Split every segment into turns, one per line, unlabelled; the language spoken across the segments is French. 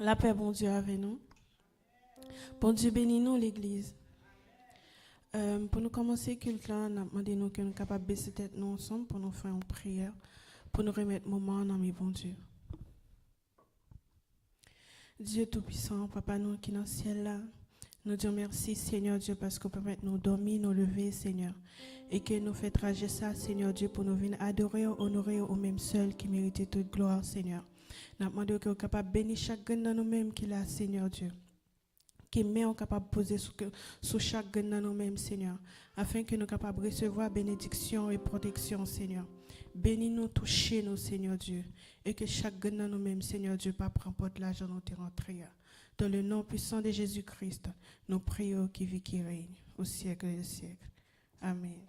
La paix, bon Dieu, avec nous. Bon Dieu, bénis-nous l'Église. Pour nous commencer le culte, là, nous demandé nous que nous sommes capables de baisser tête nous ensemble pour nous faire une prière, pour nous remettre moment dans mes bon Dieu. Dieu Tout-Puissant, Papa, nous qui dans le ciel là, nous disons merci, Seigneur Dieu, parce que vous permettez nous dormir, nous lever, Seigneur. Et que nous fait trajet ça, Seigneur Dieu, pour nous venir adorer, honorer au même seul qui mérite toute gloire, Seigneur. Nous demandons que vous soyez capables de bénir chacun de nous-mêmes qui l'a, Seigneur Dieu. Qui met en capable de poser sous chaque de nous-mêmes, Seigneur, afin que nous soyons capables de recevoir bénédiction et protection, Seigneur. Bénis-nous, touchez-nous, Seigneur Dieu, et que chaque de nous-mêmes, Seigneur Dieu, pas prendre l'argent dans tes rentrées. Dans le nom puissant de Jésus-Christ, nous prions qui vit, qui règne, au siècle des siècles. Amen.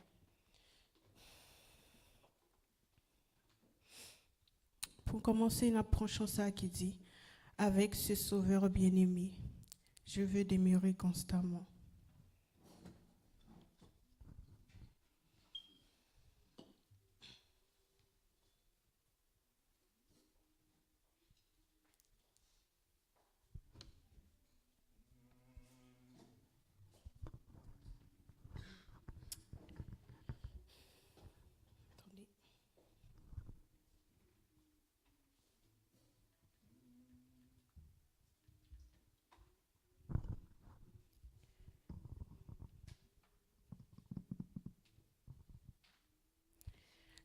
Pour commencer, nous approchons ça qui dit, avec ce Sauveur bien-aimé, je veux demeurer constamment.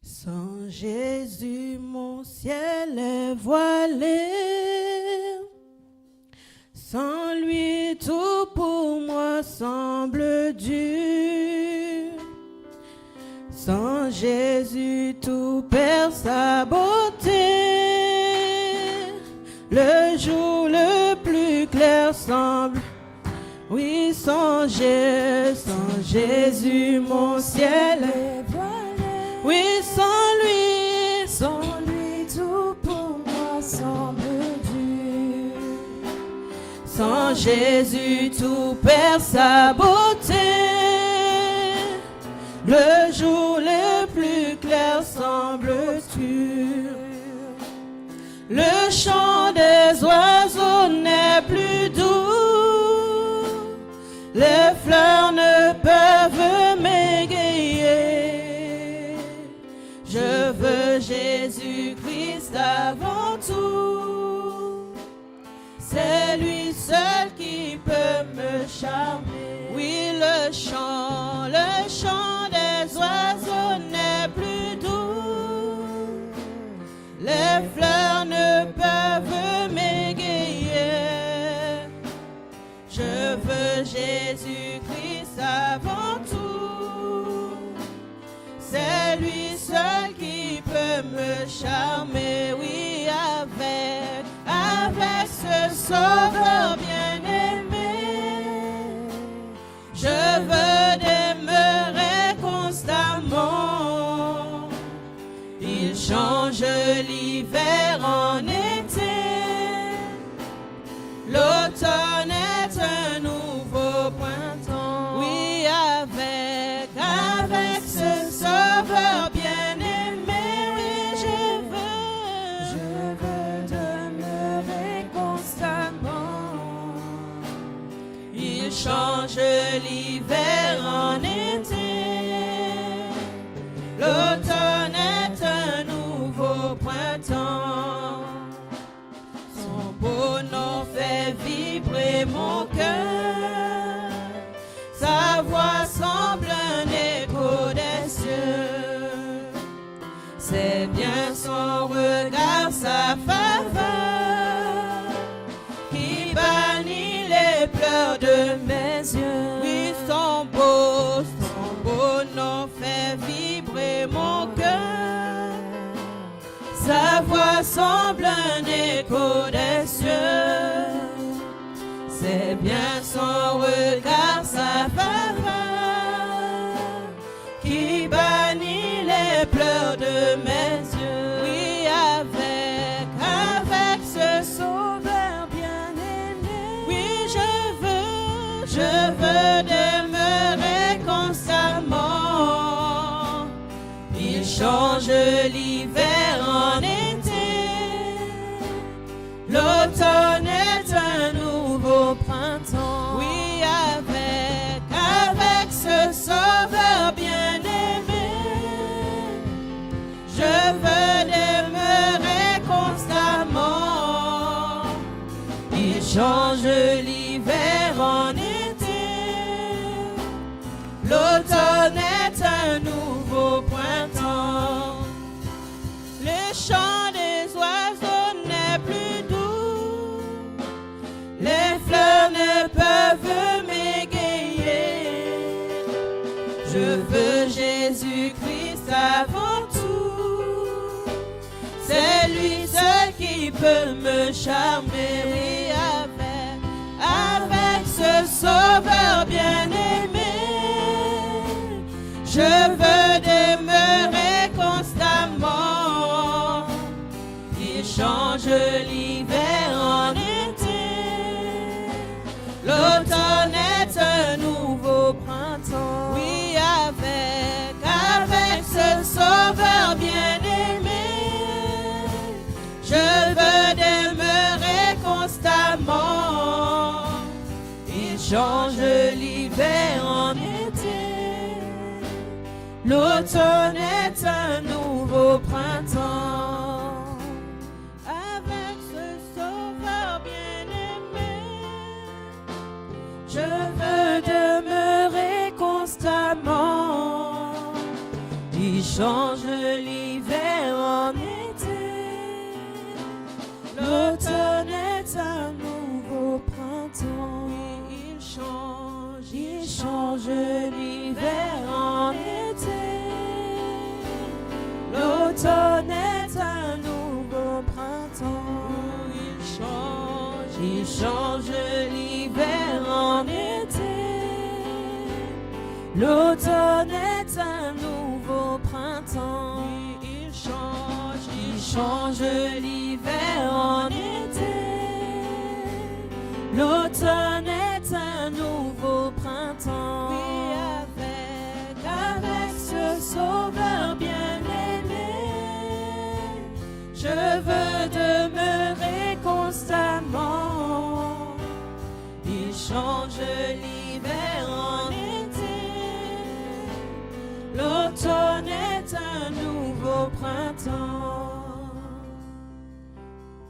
Sans Jésus, mon ciel est voilé. Sans lui, tout pour moi semble dur. Sans Jésus, tout perd sa beauté. Le jour le plus clair semble. Oui, sans Jésus, mon ciel est voilé. Oui, sans lui, tout pour moi semble dur. Sans Jésus, tout perd sa beauté. Le jour le plus clair semble obscur. Le chant des oiseaux n'est plus doux. Les fleurs ne peuvent m'égayer. Je veux Jésus-Christ avant tout. C'est lui seul qui peut me charmer. Oui, le chant des oiseaux n'est plus doux. Les fleurs ne peuvent m'égayer. Je veux Jésus-Christ avant tout. C'est lui seul qui peut me charmer, oui, avec ce Sauveur bien-aimé. Je veux demeurer constamment. Il change l'hiver en été. L'automne est un nouveau printemps. Oui, avec ce Sauveur bien-aimé, oui, je veux demeurer constamment. Il change l'hiver en été. L'automne est un nouveau printemps. Son beau nom fait vibrer mon cœur. Sa voix semble un écho des cieux. C'est bien son regard, sa faveur qui bannit les pleurs de mes yeux. Oui, son beau nom fait vibrer mon cœur. Sa voix semble un écho des cieux. C'est bien son regard, sa faveur qui bannit les pleurs de mes yeux. Oui, avec ce Sauveur bien-aimé. Oui, je veux demeurer constamment. Il change l'hiver en été. L'automne est change l'hiver en été. L'automne est un nouveau printemps. Le chant des oiseaux n'est plus doux. Les fleurs ne peuvent m'égayer. Je veux Jésus-Christ avant tout. C'est lui seul qui peut me charmer. Oui, avec ce sauveur bien-aimé. Je veux demeurer constamment. Il change l'hiver en été. L'automne est un nouveau printemps. Oui, avec ce sauveur bien-aimé. Je veux demeurer constamment. Il change l'hiver en été. L'automne est un nouveau printemps. Avec ce sauveur bien-aimé, je veux demeurer constamment. Il change l'hiver en été. L'automne est un nouveau printemps. Il change l'hiver en été. L'automne est un nouveau printemps. Il change l'hiver en été. L'automne est un nouveau printemps. Il change l'hiver en été. L'automne est un nouveau printemps. Oui, avec ce sauveur bien-aimé, je veux demeurer constamment. Il change l'hiver en été. L'automne est un nouveau printemps.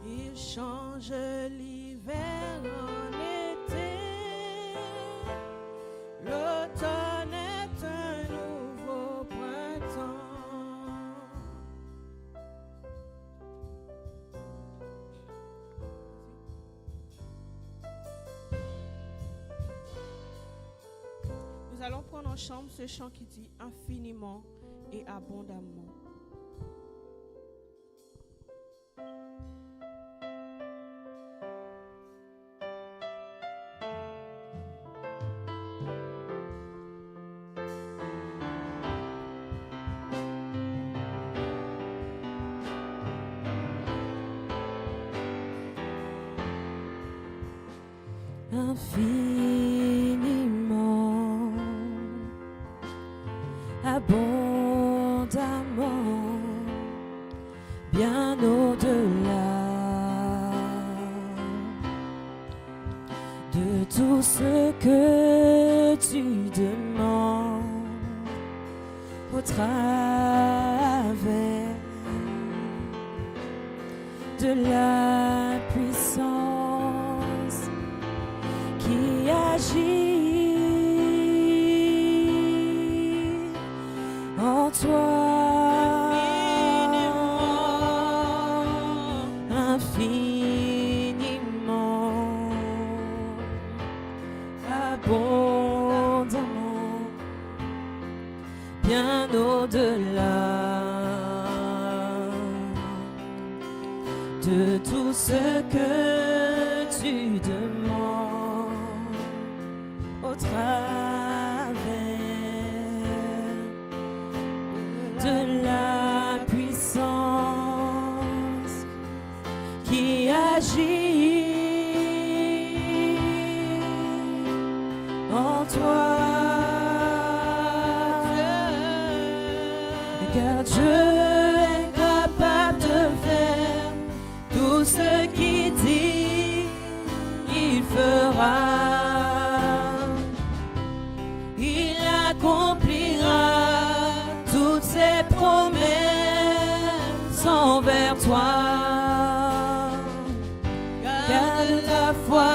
Il change l'hiver en été. L'automne est un nouveau printemps. Nous allons prendre en chambre ce chant qui dit infiniment et abondamment.
Infiniment, abondamment, bien au-delà de tout ce que tu demandes au travers de la puissance qui agit en toi. Infiniment, abondamment, bien au-delà de tout ce que tu demandes au travers de la puissance qui agit en toi. Car Dieu est capable de faire tout ce qu'il dit, il fera. Il accomplira toutes ses promesses envers toi. Garde la foi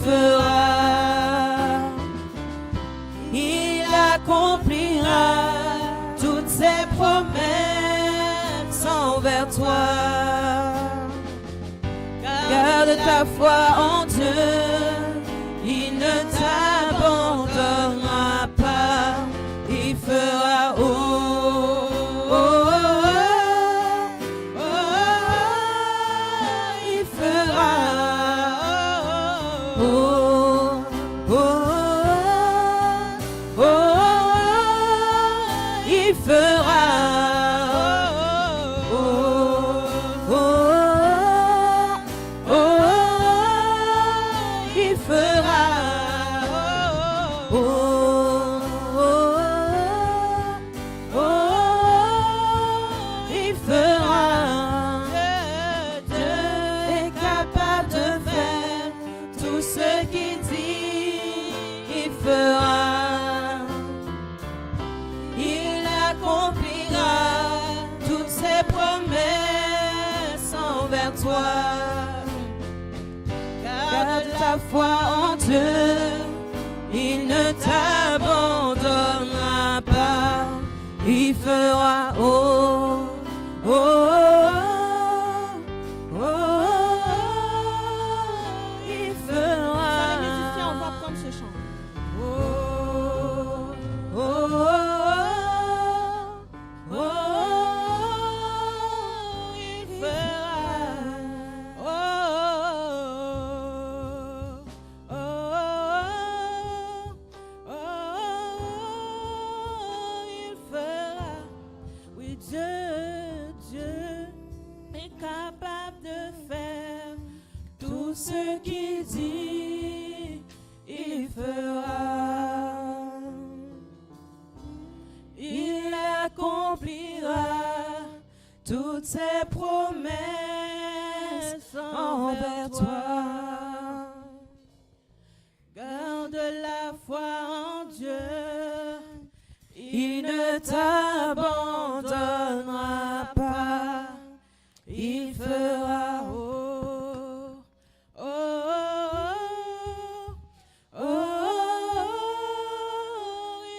fera, il accomplira toutes ses promesses envers toi. Garde ta foi en Dieu, il ne t'abandonnera pas, il fera il fera il fera il fera il fera. Dieu est capable de faire tout ce qu'il dit, il fera. Il accomplira toutes ses promesses envers toi. Garde ta foi en Dieu, il ne t'abandonnera pas, il fera il fera.
Les musiciens, on va prendre ce chant.
Il fera. Il fera. Oui, Dieu est capable de faire tout ce qu'il dit, il fera. Il accomplira toutes ses promesses envers toi. Garde la foi en Dieu, il ne t'abandonnera pas, il fera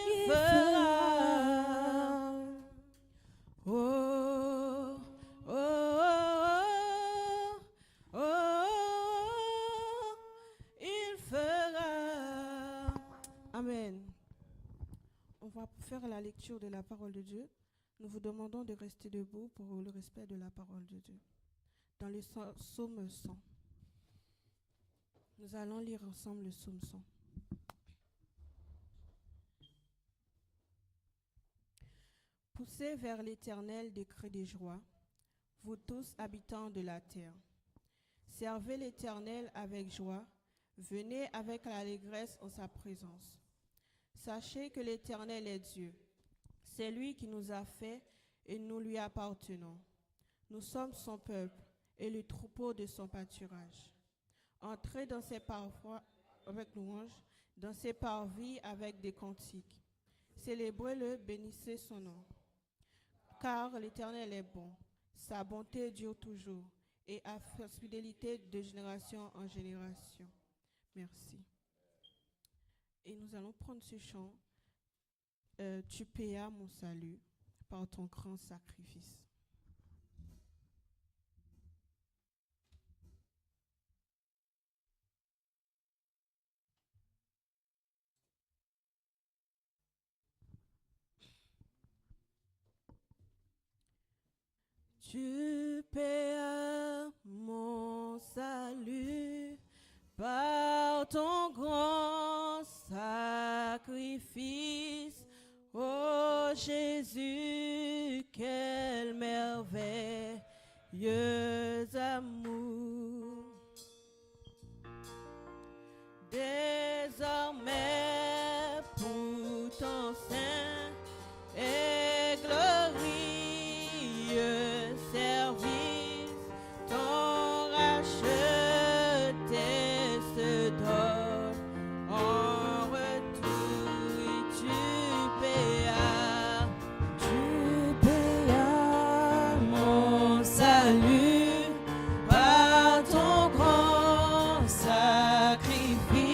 il fera. Il fera.
Amen. On va faire la lecture de la parole de Dieu. Nous vous demandons de rester debout pour le respect de la parole de Dieu. Dans le psaume 100. Nous allons lire ensemble le psaume 100. Poussez vers l'Éternel des cris de joie, vous tous habitants de la terre. Servez l'Éternel avec joie, venez avec l'allégresse en sa présence. Sachez que l'Éternel est Dieu. C'est lui qui nous a fait et nous lui appartenons. Nous sommes son peuple et le troupeau de son pâturage. Entrez dans ses parvois avec louange, dans ses parvis avec des cantiques. Célébrez-le, bénissez son nom. Car l'Éternel est bon, sa bonté dure toujours, et à sa fidélité de génération en génération. Merci. Et nous allons prendre ce chant. Tu payas mon salut par ton grand sacrifice.
Tu payas mon salut par ton grand sacrifice. Ô Jésus, quel merveilleux amour. Désormais pour ton saint et glorieux service, ton racheté se donne en retour et tu payas mon salut par ton grand sacrifice.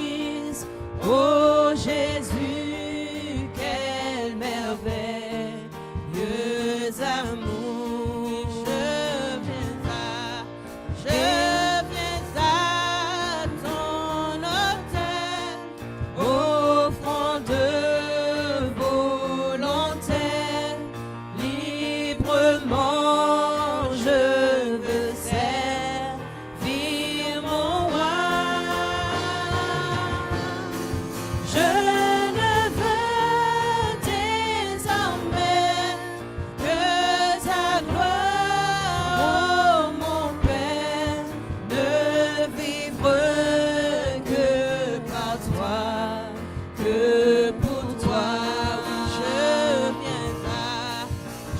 d'amour. Je viens à ton autel, offrande volontaire, librement je veux servir mon roi. Je ne veux désormais que ta gloire, oh mon Père, ne vivre que par toi, que pour toi.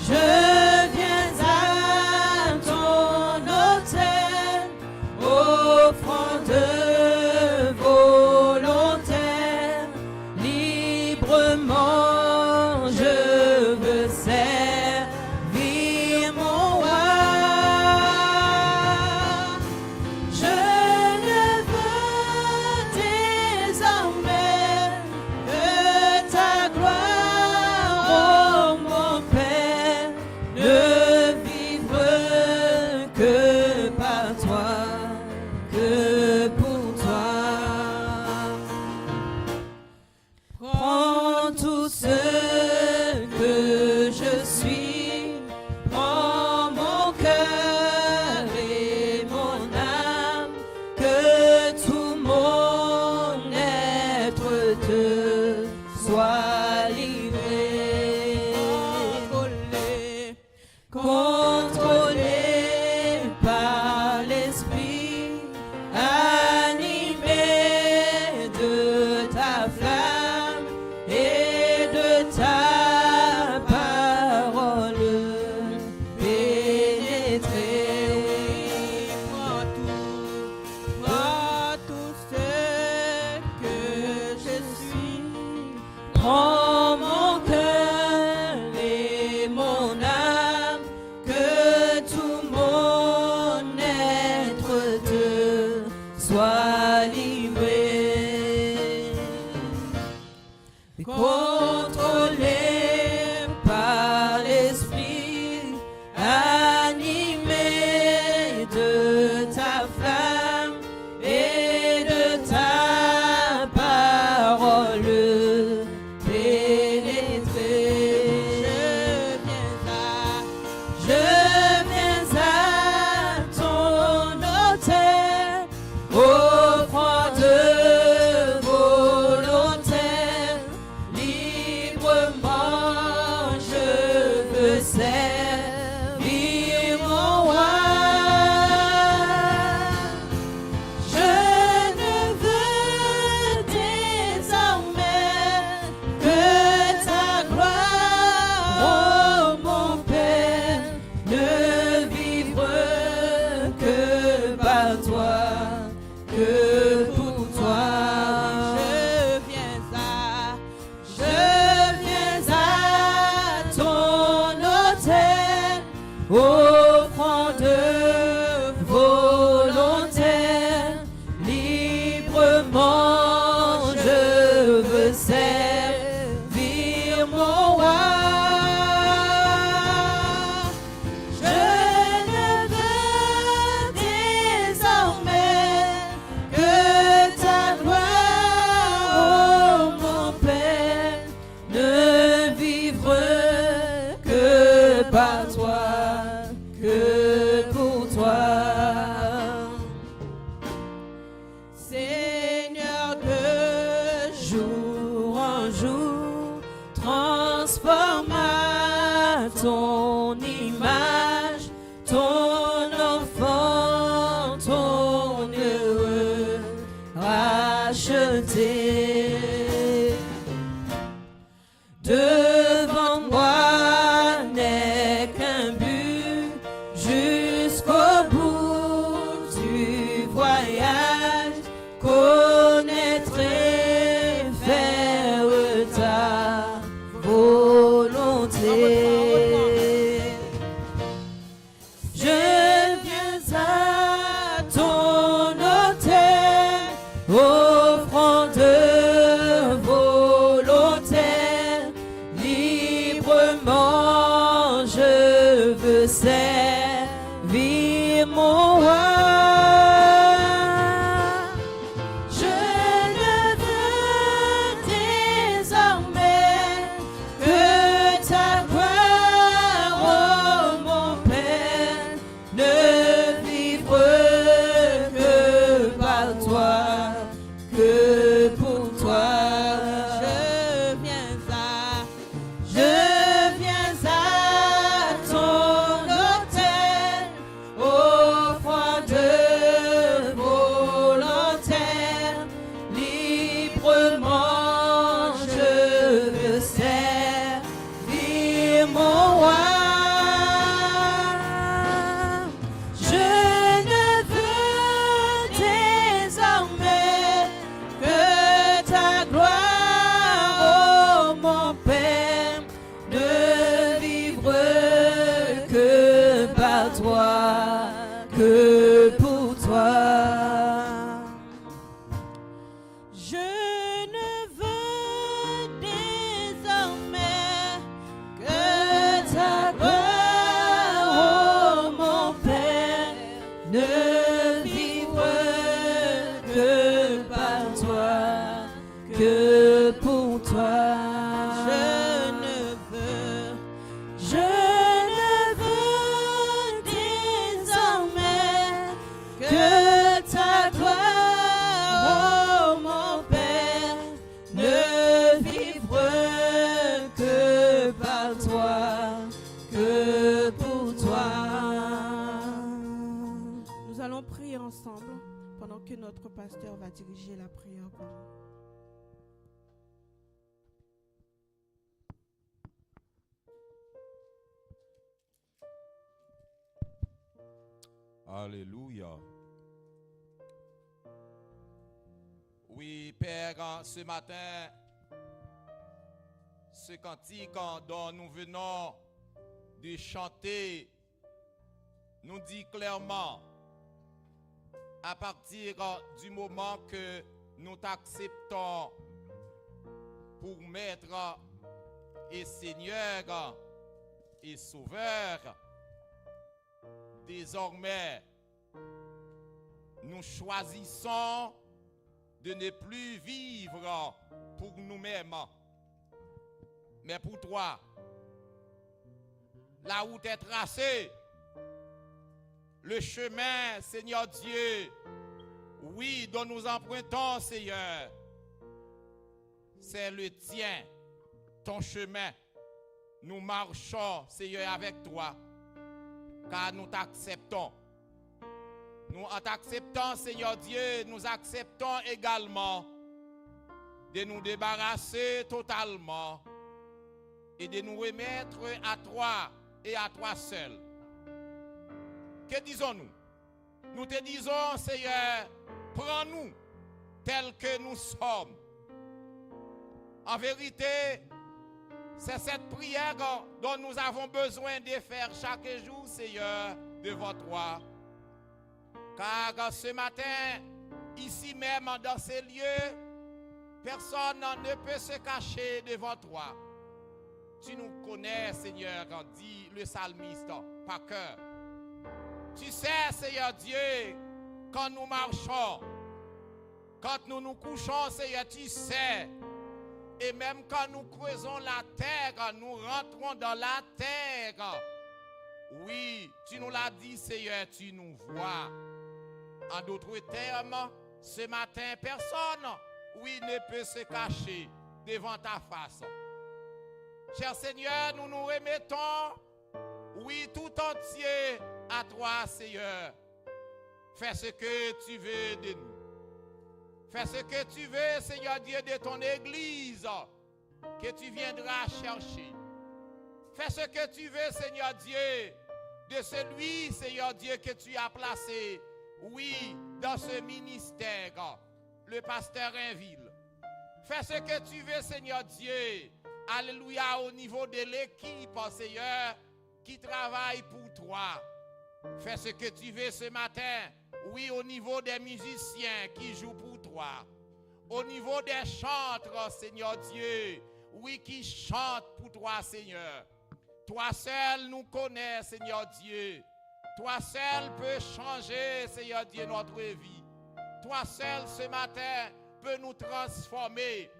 Je viens à ton autel, offrande volontaire, librement je veux servir mon roi. Je ne veux désormais que ta gloire, oh mon Père, ne vivre que par toi, que pour toi. Prends tout ce que je suis, prends mon cœur et mon âme, que tout mon être te soit livré. Contrôlé par l'esprit, animé de ta flamme et de ta parole, pénétré. Prends tout ce que je suis, prends mon cœur et mon âme, que tout mon être te soit livré. Contrôlé par l'esprit, animé de ta flamme et de ta parole, pénétré. Je viens à ton autel, offrande volontaire, librement je veux servir mon roi. Je ne veux désormais que ta gloire, oh mon Père, ne vivre que par toi, que pour toi. Je viens à ton autel, offrande volontaire, librement je veux servir mon roi. Je ne veux désormais que ta gloire, oh mon Père, ne vivre que par toi, veux servir mon roi. Je ne veux désormais que ta gloire, oh mon Père, ne vivre que par toi, que pour toi. Je viens à ton autel, offrande volontaire, librement je veux servir mon roi. Je ne veux désormais que ta gloire, oh mon Père, ne vivre que par toi, que pour toi. Je ne veux désormais que ta gloire, oh mon Père, ne vivre que par toi, que pour toi. Je ne veux désormais que ta gloire, oh mon Père, ne vivre que par toi, que pour toi.
Nous allons prier ensemble pendant que notre pasteur va diriger la prière pour nous.
Alléluia. Oui, Père, ce matin, ce cantique dont nous venons de chanter nous dit clairement, à partir du moment que nous t'acceptons pour Maître et Seigneur et Sauveur, désormais, nous choisissons de ne plus vivre pour nous-mêmes, mais pour toi. La route est tracée, le chemin, Seigneur Dieu, oui, dont nous empruntons, Seigneur, c'est le tien, ton chemin. Nous marchons, Seigneur, avec toi, car nous t'acceptons. Nous, en t'acceptant, Seigneur Dieu, nous acceptons également de nous débarrasser totalement et de nous remettre à toi et à toi seul. Que disons-nous? Nous te disons, Seigneur, prends-nous tels que nous sommes. En vérité, c'est cette prière dont nous avons besoin de faire chaque jour, Seigneur, devant toi. Car ce matin, ici même, dans ces lieux, personne ne peut se cacher devant toi. Tu nous connais, Seigneur, dit le psalmiste, par cœur. Tu sais, Seigneur Dieu, quand nous marchons, quand nous nous couchons, Seigneur, tu sais. Et même quand nous creusons la terre, nous rentrons dans la terre. Oui, tu nous l'as dit, Seigneur, tu nous vois. En d'autres termes, ce matin, personne, oui, ne peut se cacher devant ta face. Cher Seigneur, nous nous remettons, oui, tout entier à toi, Seigneur. Fais ce que tu veux de nous. Fais ce que tu veux, Seigneur Dieu, de ton Église, que tu viendras chercher. Fais ce que tu veux, Seigneur Dieu, de celui, Seigneur Dieu, que tu as placé, oui, dans ce ministère, le pasteur Rainville. Fais ce que tu veux, Seigneur Dieu, alléluia, au niveau de l'équipe, Seigneur, qui travaille pour toi. Fais ce que tu veux ce matin, oui, au niveau des musiciens qui jouent pour toi. Au niveau des chantres, Seigneur Dieu, oui, qui chantent pour toi, Seigneur. Toi seul nous connais, Seigneur Dieu. Toi seul peux changer, Seigneur Dieu, notre vie. Toi seul, ce matin, peux nous transformer.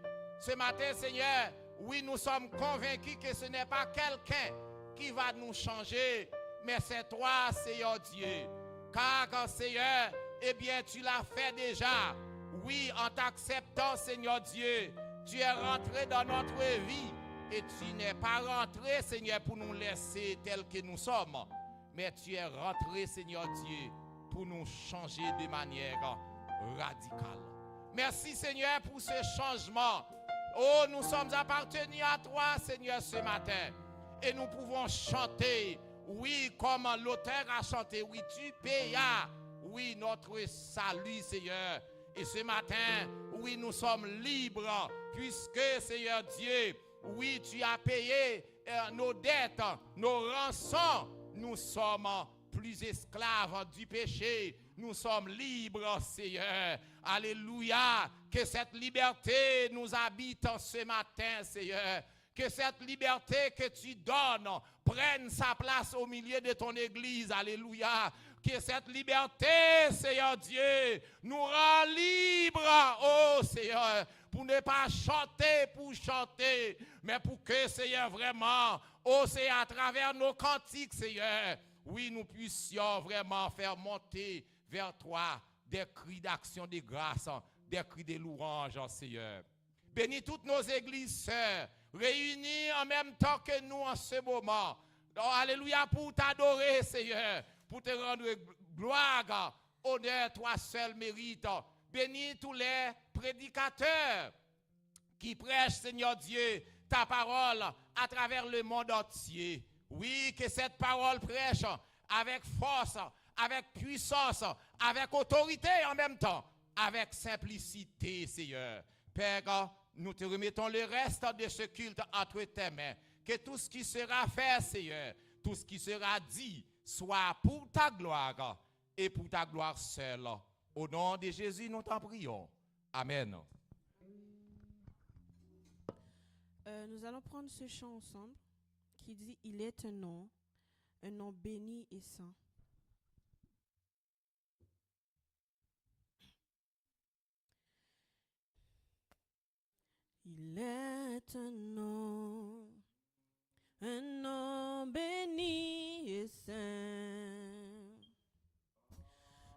Ce matin, Seigneur, oui, nous sommes convaincus que ce n'est pas quelqu'un qui va nous changer, mais c'est toi, Seigneur Dieu. Car, Seigneur, eh bien, tu l'as fait déjà. Oui, en t'acceptant, Seigneur Dieu, tu es rentré dans notre vie et tu n'es pas rentré, Seigneur, pour nous laisser tels que nous sommes, mais tu es rentré, Seigneur Dieu, pour nous changer de manière radicale. Merci, Seigneur, pour ce changement. Oh, nous sommes appartenus à toi, Seigneur, ce matin. Et nous pouvons chanter, oui, comme l'auteur a chanté, oui, tu payas, oui, notre salut, Seigneur. Et ce matin, oui, nous sommes libres, puisque, Seigneur Dieu, oui, tu as payé nos dettes, nos rançons. Nous sommes plus esclaves du péché. Nous sommes libres, Seigneur. Alléluia. Que cette liberté nous habite ce matin, Seigneur. Que cette liberté que tu donnes prenne sa place au milieu de ton église. Alléluia. Que cette liberté, Seigneur Dieu, nous rend libres, oh Seigneur, pour ne pas chanter pour chanter, mais pour que, Seigneur, vraiment, oh Seigneur, à travers nos cantiques, Seigneur, oui, nous puissions vraiment faire monter vers toi des cris d'action de grâce, des cris de louange, Seigneur. Bénis toutes nos églises, sœurs, réunies en même temps que nous en ce moment. Oh, alléluia, pour t'adorer, Seigneur, pour te rendre gloire, honneur, toi seul mérite. Bénis tous les prédicateurs qui prêchent, Seigneur Dieu, ta parole à travers le monde entier. Oui, que cette parole prêche avec force, avec puissance, avec autorité en même temps, avec simplicité, Seigneur. Père, nous te remettons le reste de ce culte entre tes mains. Que tout ce qui sera fait, Seigneur, tout ce qui sera dit, soit pour ta gloire et pour ta gloire seule. Au nom de Jésus, nous t'en prions. Amen.
Nous allons prendre ce chant ensemble qui dit « Il est un nom béni et saint ». Il est un nom béni et saint,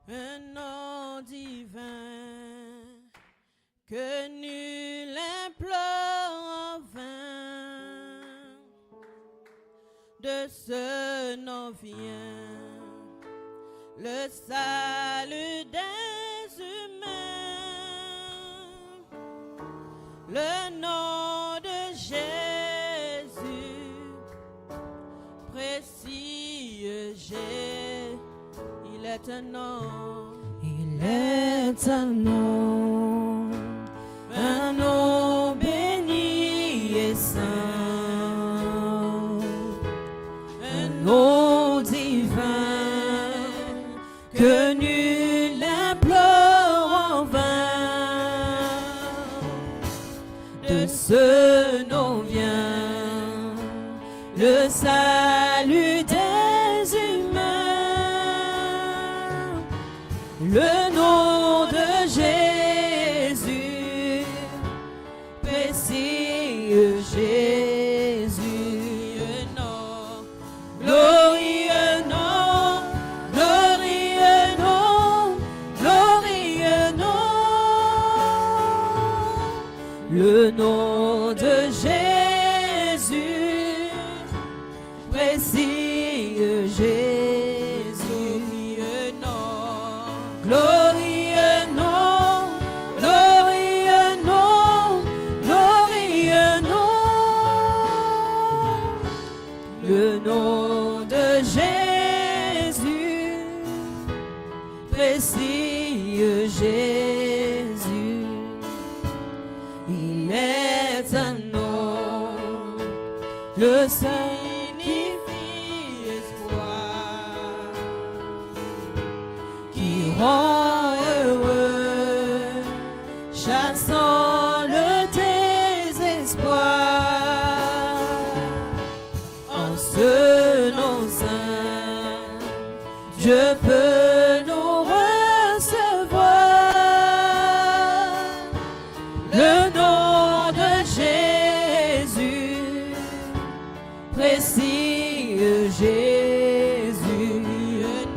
un nom divin que nul implore en vain. De ce nom vient le salut des humains, le nom de Jésus, précieux Jésus, il est un nom, il est un nom béni et saint, un nom divin que nul implore en vain. De ce nom vient le salut des humains, le nom de Jésus, précieux Jésus, nom, glorieux nom, glorieux nom, glorieux nom, le nom de Jésus, précieux Jésus, glorieux nom, glorieux nom, glorieux nom, le nom de Jésus, précieux Jésus, il est un nom, le signifie espoir, qui rend heureux, chassant le désespoir. En ce
je peux nous recevoir. Le nom de Jésus, précieux Jésus,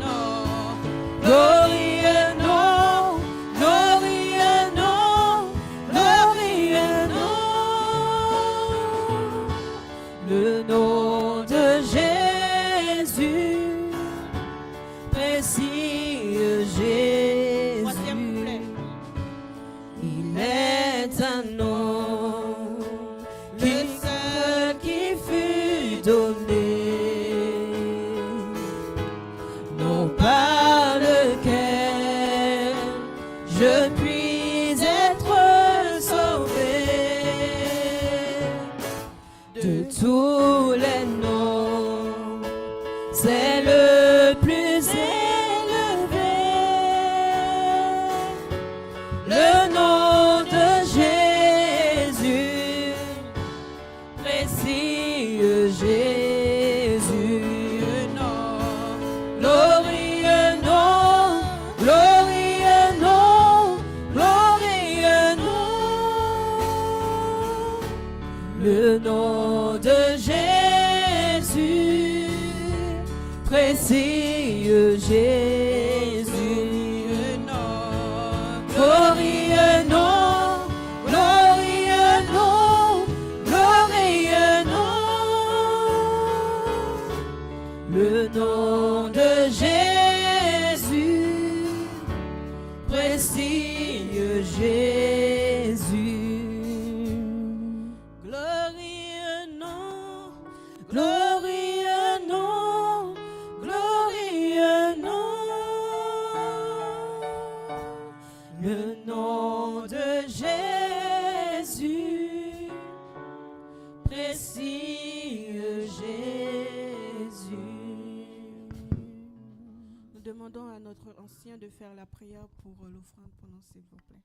nom, glorieux nom, glorieux nom, glorieux nom, le nom de Jésus, précieux Jésus. Il est un nom qui fut donné, non par lequel je puis être sauvé. De tous les noms, c'est le plus élevé. Le nom de Jésus, précieux Jésus, nom, glorieux nom, glorieux nom, glorieux nom, le nom de Jésus, précieux Jésus, nom, glorieux nom, glorieux nom, glorieux nom, le nom de Jésus, précieux Jésus. Glorieux nom, glorieux nom, glorieux nom, le nom de Jésus, précieux Jésus.
Nous demandons à notre ancien de faire la prière pour l'offrande pour nous, s'il vous plaît.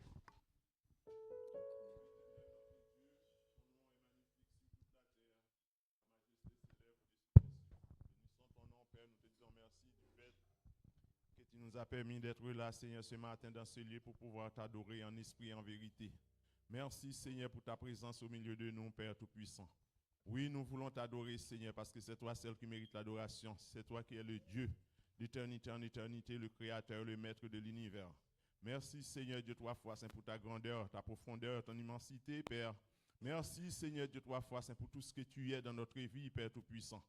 Ton nom, Père, nous te disons merci du fait que tu nous as permis d'être là, Seigneur, ce matin dans ce lieu pour pouvoir t'adorer en esprit et en vérité. Merci, Seigneur, pour ta présence au milieu de nous, Père Tout-Puissant. Oui, nous voulons t'adorer, Seigneur, parce que c'est toi seul qui mérite l'adoration. C'est toi qui es le Dieu d'éternité en éternité, le Créateur, le Maître de l'univers. Merci, Seigneur Dieu trois fois saint, pour ta grandeur, ta profondeur, ton immensité, Père. Merci, Seigneur Dieu trois fois saint, pour tout ce que tu es dans notre vie, Père Tout-Puissant.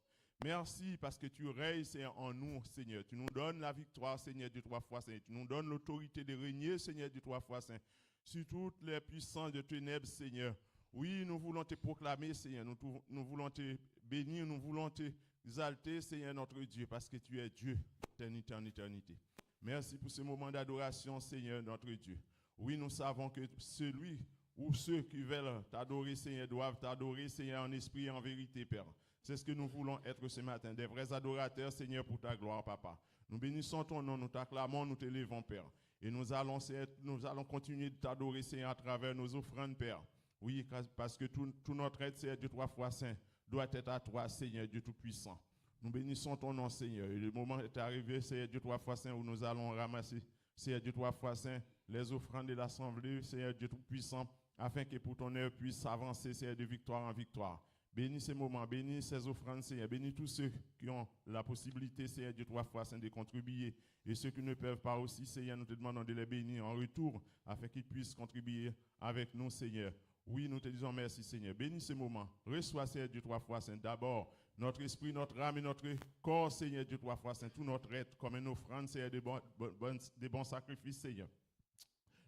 Merci parce que tu règnes, Seigneur, en nous, Seigneur. Tu nous donnes la victoire, Seigneur Dieu trois fois saint. Tu nous donnes l'autorité de régner, Seigneur Dieu trois fois saint, sur toutes les puissances de ténèbres, Seigneur. Oui, nous voulons te proclamer, Seigneur. Nous voulons te bénir, nous voulons te exalter, Seigneur notre Dieu, parce que tu es Dieu d'éternité en éternité. Merci pour ce moment d'adoration, Seigneur notre Dieu. Oui, nous savons que celui ou ceux qui veulent t'adorer, Seigneur, doivent t'adorer, Seigneur, en esprit et en vérité, Père. C'est ce que nous voulons être ce matin, des vrais adorateurs, Seigneur, pour ta gloire, Papa. Nous bénissons ton nom, nous t'acclamons, nous t'élevons, Père. Et nous allons continuer de t'adorer, Seigneur, à travers nos offrandes, Père. Oui, parce que tout notre aide, Seigneur Dieu trois fois saint, doit être à toi, Seigneur Dieu Tout-Puissant. Nous bénissons ton nom, Seigneur. Et le moment est arrivé, Seigneur Dieu trois fois saint, où nous allons ramasser, Seigneur Dieu trois fois saint, les offrandes de l'Assemblée, Seigneur Dieu Tout-Puissant, afin que pour ton œuvre puisse avancer, Seigneur, de victoire en victoire. Bénis ces moments, bénis ces offrandes, Seigneur. Bénis tous ceux qui ont la possibilité, Seigneur Dieu trois fois saint, de contribuer. Et ceux qui ne peuvent pas aussi, Seigneur, nous te demandons de les bénir en retour, afin qu'ils puissent contribuer avec nous, Seigneur. Oui, nous te disons merci, Seigneur. Bénis ces moments. Reçois, Seigneur Dieu trois fois saint, d'abord notre esprit, notre âme et notre corps, Seigneur Dieu trois fois saint, tout notre être comme une offrande, Seigneur, de bons sacrifices, Seigneur.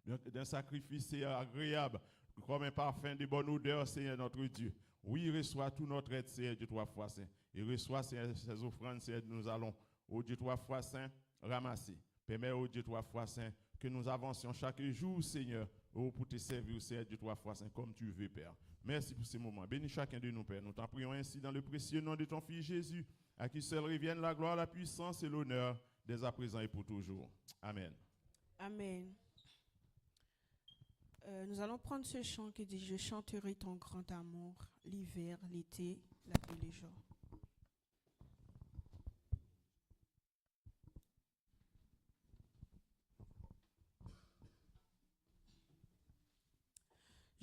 D'un sacrifice, Seigneur, agréable, comme un parfum de bonne odeur, Seigneur, notre Dieu. Oui, reçois tout notre être, Seigneur Dieu trois fois saint. Et reçois, Seigneur, ces offrandes, Seigneur, nous allons, au Dieu trois fois saint, ramasser. Permets, au Dieu trois fois saint, que nous avancions chaque jour, Seigneur, pour te servir, Seigneur Dieu trois fois saint, comme tu veux, Père. Merci pour ces moments. Bénis chacun de nous, Père. Nous t'en prions ainsi dans le précieux nom de ton Fils Jésus, à qui seul reviennent la gloire, la puissance et l'honneur, dès à présent et pour toujours. Amen.
Amen. Nous allons prendre ce chant qui dit « Je chanterai ton grand amour, l'hiver, l'été, la nuit et les jours. »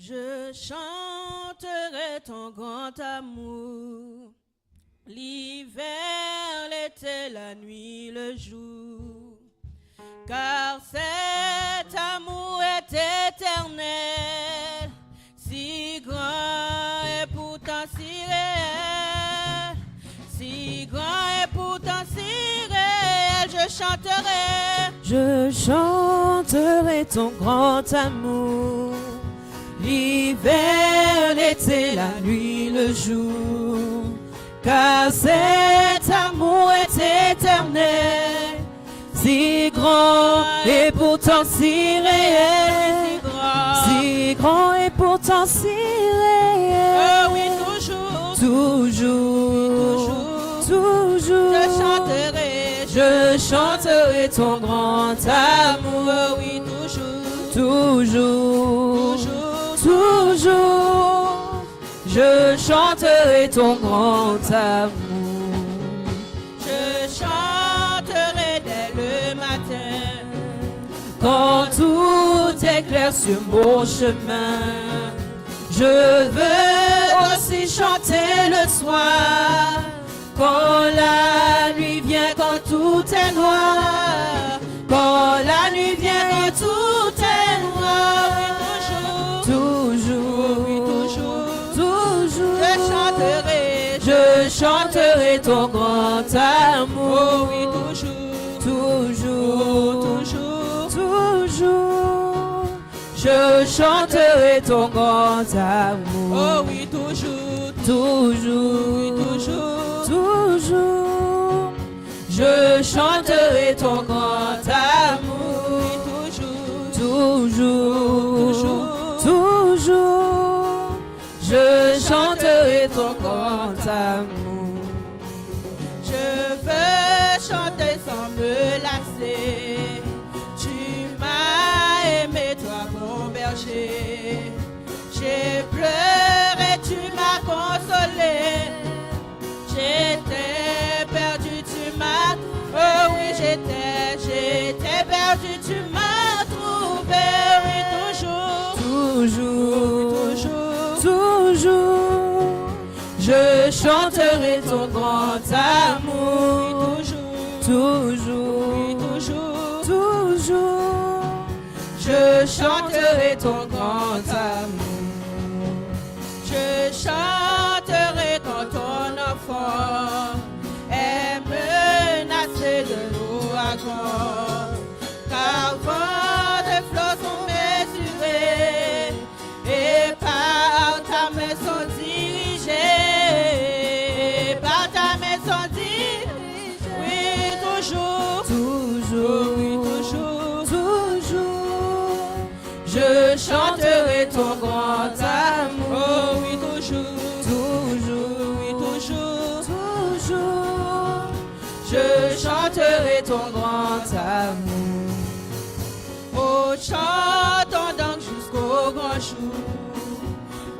Je chanterai ton grand amour, l'hiver, l'été, la nuit, le jour, car cet amour est éternel, si grand et pourtant si réel, si grand et pourtant si réel, je chanterai ton grand amour, l'hiver, l'été, la nuit, le jour, car cet amour est éternel, si grand et pourtant si réel, si grand et pourtant si réel. Oui, toujours, je chanterai ton grand amour. Oui, toujours, je chanterai ton grand amour. Je chanterai dès le matin, quand tout est clair sur mon chemin. Je veux aussi chanter le soir, quand la nuit vient, quand tout est noir. Quand la nuit vient, quand tout est noir. Toujours, je chanterai ton grand amour. Oui, toujours, je chanterai ton grand amour. Oh oui, toujours, je chanterai ton grand amour. Toujours, je chanterai ton grand amour. Je veux chanter sans me lasser. Tu m'as aimé, toi mon berger. J'ai pleuré, tu m'as consolé. J'étais perdu, tu m'as. Oh oui, j'étais perdu, tu m'as trouvé. Oui, toujours, je chanterai ton grand amour. Toujours, je chanterai ton grand amour. Je chanterai quand ton enfant est menacé de l'ouragan, car vent de flots sont mesurés et par ta main sont dirigés, par ta main sont dirigés. Oui, toujours, je chanterai ton grand amour. Oh oui, toujours, je chanterai ton grand amour. Oh, chantons donc jusqu'au grand jour,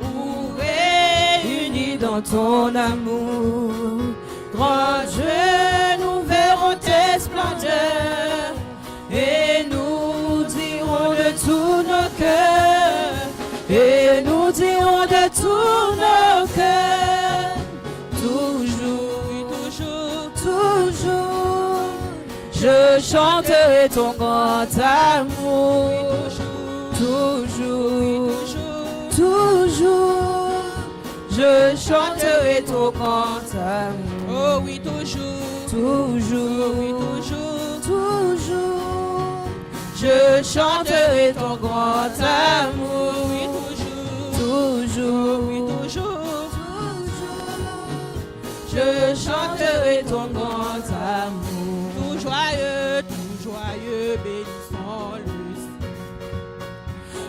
où réunis dans ton amour, grand Dieu, nous verrons tes splendeurs et nous dirons de tous nos cœurs, et nous dirons de tous nos cœurs. Toujours, je chanterai ton grand amour. Toujours, je chanterai ton grand amour. Oh oui, toujours, je chanterai ton grand amour. Oui, toujours, je chanterai ton grand amour. Tout joyeux, bénissons le Seigneur.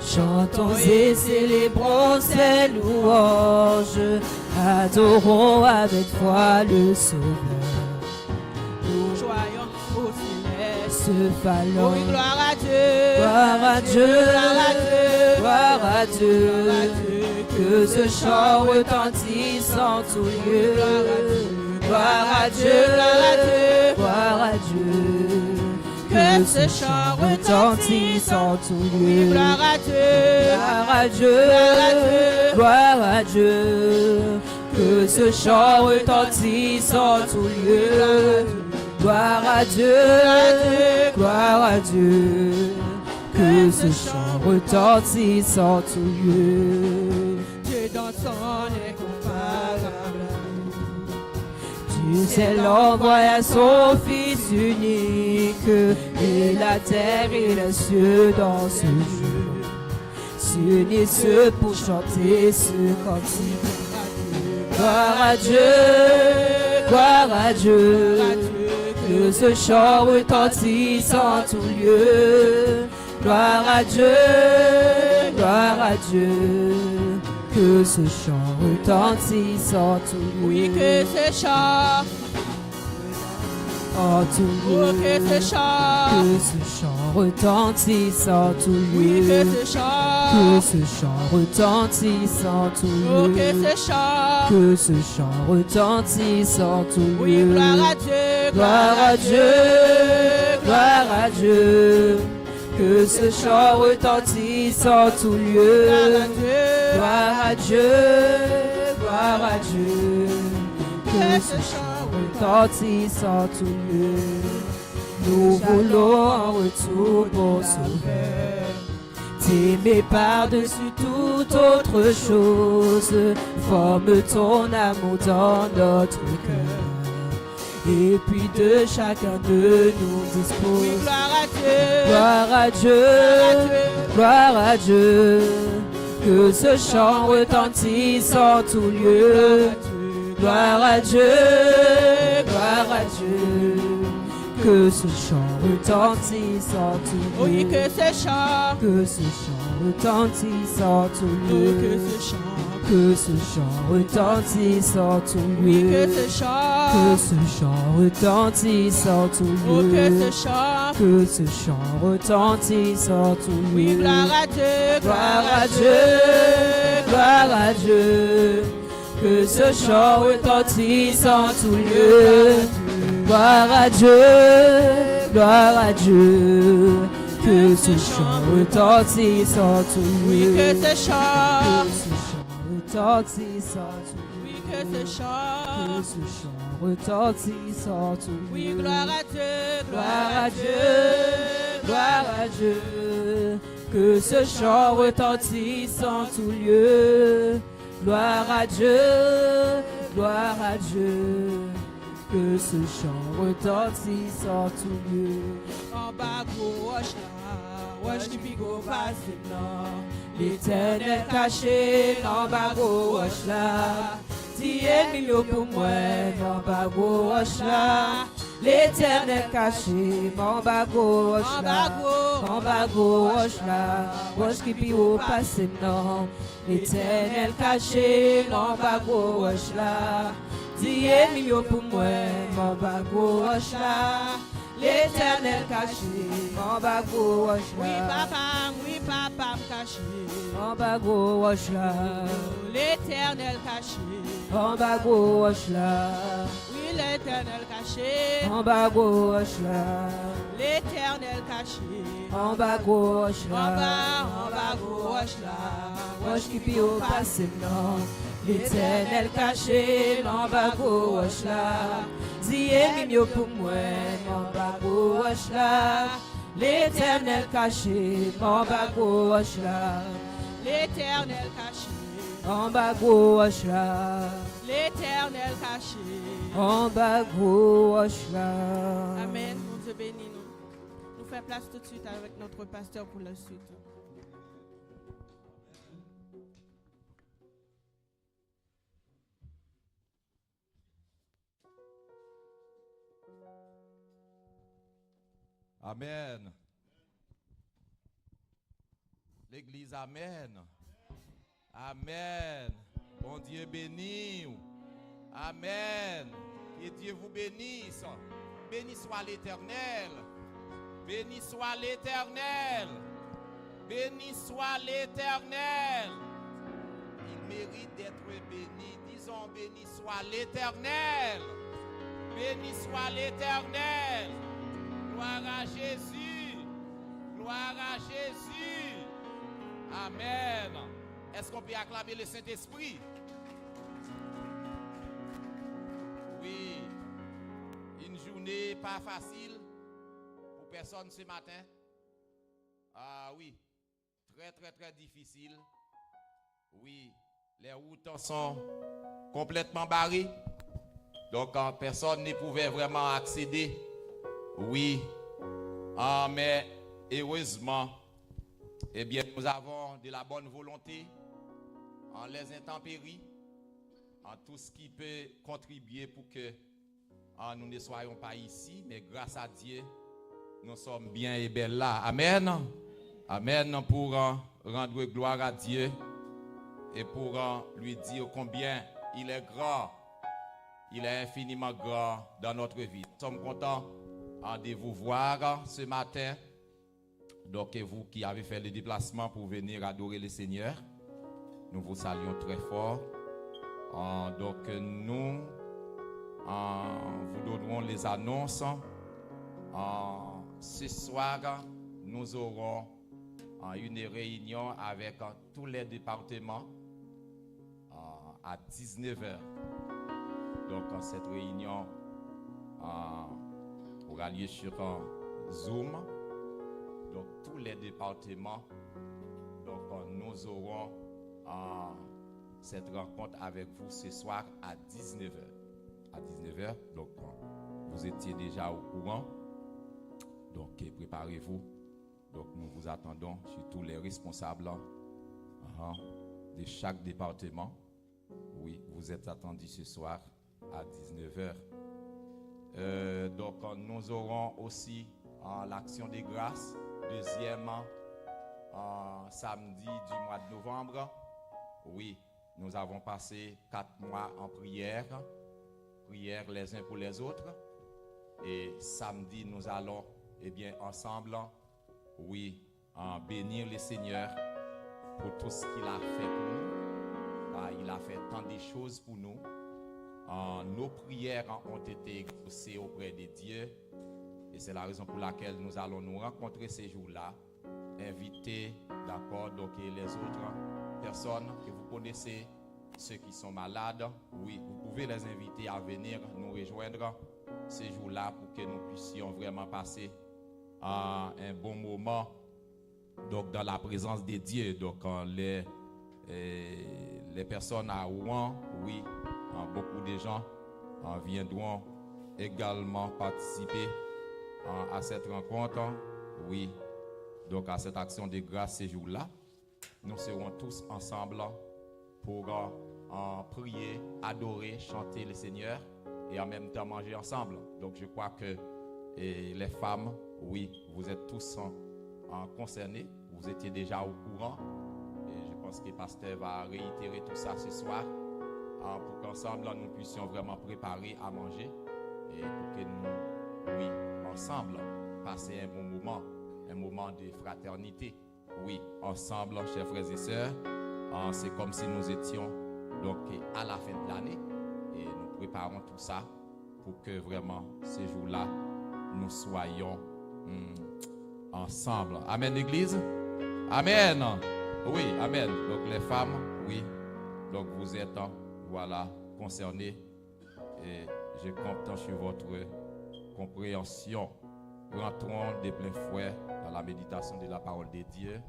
Chantons et célébrons ses louanges, adorons avec foi le Sauveur. Nous joyons au céleste ballon. Oui, gloire à Dieu, gloire à Dieu, gloire à Dieu, gloire à Dieu. Que ce chant retentisse en tout lieu. Gloire à Dieu, gloire à Dieu, gloire à Dieu. Que que ce chant retentisse en tout lieu.
Gloire à Dieu.
Gloire à Dieu, gloire à Dieu, que ce chant retentisse en tout lieu. Gloire à Dieu, gloire à Dieu, que ce chant retentisse en tout lieu.
Dieu dans son incomparable.
Du ciel envoya son Fils unique, et la terre et les cieux dans ce jour s'unissent pour chanter ce cantique. Gloire à Dieu, gloire à Dieu, que ce chant retentisse en tout lieu. Gloire à Dieu, gloire à Dieu, que ce chant retentisse en tout lieu.
Oui, que ce chant,
En tout
oh,
lieu,
que ce chant,
que ce chant retentisse en tout
oui,
lieu.
que ce chant,
Que ce chant retentisse en tout
oh,
lieu.
que ce chant,
Que ce chant retentisse en tout
oui,
lieu.
gloire à Dieu,
Gloire à Dieu, gloire à Dieu. Que ce chant retentisse en tout lieu.
gloire à Dieu,
Gloire à Dieu, gloire à Dieu. Que ce chant retentisse en tout lieu. Nous voulons en retour pour Sauveur, t'aimer par-dessus toute autre chose. Forme ton amour dans notre cœur, et puis de chacun de nous
oui,
dispose.
gloire à Dieu,
Gloire à Dieu, gloire à Dieu, que ce chant retentisse en tout lieu. Gloire à Dieu, gloire à Dieu, que ce chant retentisse en tout
oui,
lieu.
que ce chant,
Que ce chant retentisse en tout
oh,
lieu.
que ce chant,
Que ce chant retentisse en tout
oui,
lieu.
que ce chant,
Que ce chant retentisse en tout
oh,
lieu.
que ce chant,
Que ce chant retentisse en tout
oui,
lieu.
gloire à Dieu,
Gloire à Dieu, gloire à Dieu, que ce chant retentisse en tout lieu. Gloire à Dieu, gloire à Dieu, que ce chant retentisse en tout
oui,
lieu.
que ce chant,
Que ce chant retentisse en tout lieu.
oui, que ce chant,
Que ce chant retentisse en tout lieu.
oui, gloire à Dieu,
Gloire à Dieu, gloire à Dieu, que ce chant retentisse en tout lieu. Gloire à Dieu, gloire à Dieu, que ce chant retentisse en tout lieu.
en bas gauche là, wesh qui pigo passe maintenant.
L'Éternel caché en bas gauche là, tiens milieu pour moi en bas gauche là. L'Éternel caché en bas gauche là, en bas gauche là, wesh qui pigo passe maintenant. L'Éternel caché en bas gauche là, tiens milieu pour moi en bas gauche là. L'Éternel caché en bas gauche
Oui,
là.
papa me caché.
En bas gauche là,
L'éternel caché.
en bas gauche là,
Oui, l'éternel caché.
en bas gauche là,
L'éternel caché.
en bas gauche
En
là,
bas gauche là.
Roche qui pie au passé non, l'Éternel caché en bas gauche là, Dieu mieux pour moi en bas gauche là, l'Éternel caché en bas gauche là,
L'éternel caché.
en bas gauche là,
L'éternel caché.
en bas gauche là.
Amen. Mon Dieu bénis nous. Nous faisons place tout de suite avec notre pasteur pour la suite.
Amen. L'église, amen. Amen. Bon Dieu béni. Amen. Que Dieu vous bénisse. Béni soit l'Éternel. Béni soit l'Éternel. Béni soit l'Éternel. Il mérite d'être béni. Disons, béni soit l'Éternel. Béni soit l'Éternel. Gloire à Jésus. à Jésus. Amen. Est-ce qu'on peut acclamer le Saint-Esprit? Oui. Une journée pas facile pour personne ce matin. Ah oui. Très, très, très difficile. Oui. Les routes sont complètement barrées. Donc, personne ne pouvait vraiment accéder. Oui. Ah, mais heureusement, eh bien, nous avons de la bonne volonté en les intempéries, en tout ce qui peut contribuer pour que nous ne soyons pas ici, mais grâce à Dieu, nous sommes bien et belles là. Amen. Amen. Pour rendre gloire à Dieu et pour lui dire combien il est grand, il est infiniment grand dans notre vie. Nous sommes contents de vous voir ce matin. Donc, et vous qui avez fait le déplacement pour venir adorer le Seigneur, nous vous saluons très fort. Donc, nous vous donnerons les annonces. Ce soir, nous aurons une réunion avec tous les départements à 19h. Donc, cette réunion aura lieu sur Zoom. Donc, tous les départements. Donc, nous aurons cette rencontre avec vous ce soir à 19h. À 19h, donc, vous étiez déjà au courant. Donc, préparez-vous. Donc, nous vous attendons sur tous les responsables de chaque département. Oui, vous êtes attendus ce soir à 19h. Donc, nous aurons aussi l'action des grâces, deuxième samedi du mois de novembre. Oui, nous avons passé 4 mois en prière les uns pour les autres. Et samedi, nous allons, eh bien, ensemble, oui, bénir le Seigneur pour tout ce qu'il a fait pour nous. Il a fait tant de choses pour nous. Nos prières ont été exaucées auprès de Dieu. Et c'est la raison pour laquelle nous allons nous rencontrer ces jours-là. Inviter, d'accord, donc les autres personnes que vous connaissez, ceux qui sont malades, oui, vous pouvez les inviter à venir nous rejoindre ces jours-là pour que nous puissions vraiment passer un bon moment donc dans la présence de Dieu. Donc les personnes à Rouen, oui, beaucoup de gens viendront également participer à cette rencontre, oui, donc à cette action de grâce ces jours-là. Nous serons tous ensemble pour prier, adorer, chanter le Seigneur et en même temps manger ensemble. Donc je crois que les femmes, oui, vous êtes tous concernés, vous étiez déjà au courant et je pense que le pasteur va réitérer tout ça ce soir pour qu'ensemble nous puissions vraiment préparer à manger et pour que nous, oui, ensemble, passer un bon moment, un moment de fraternité. Oui, ensemble, chers frères et sœurs, c'est comme si nous étions donc à la fin de l'année et nous préparons tout ça pour que vraiment ces jours-là, nous soyons ensemble. Amen, l'Église. Amen. Oui, amen. Donc les femmes, oui, donc vous êtes, voilà, concernées et je compte sur votre compréhension. Rentrons de plein fouet dans la méditation de la parole de Dieu.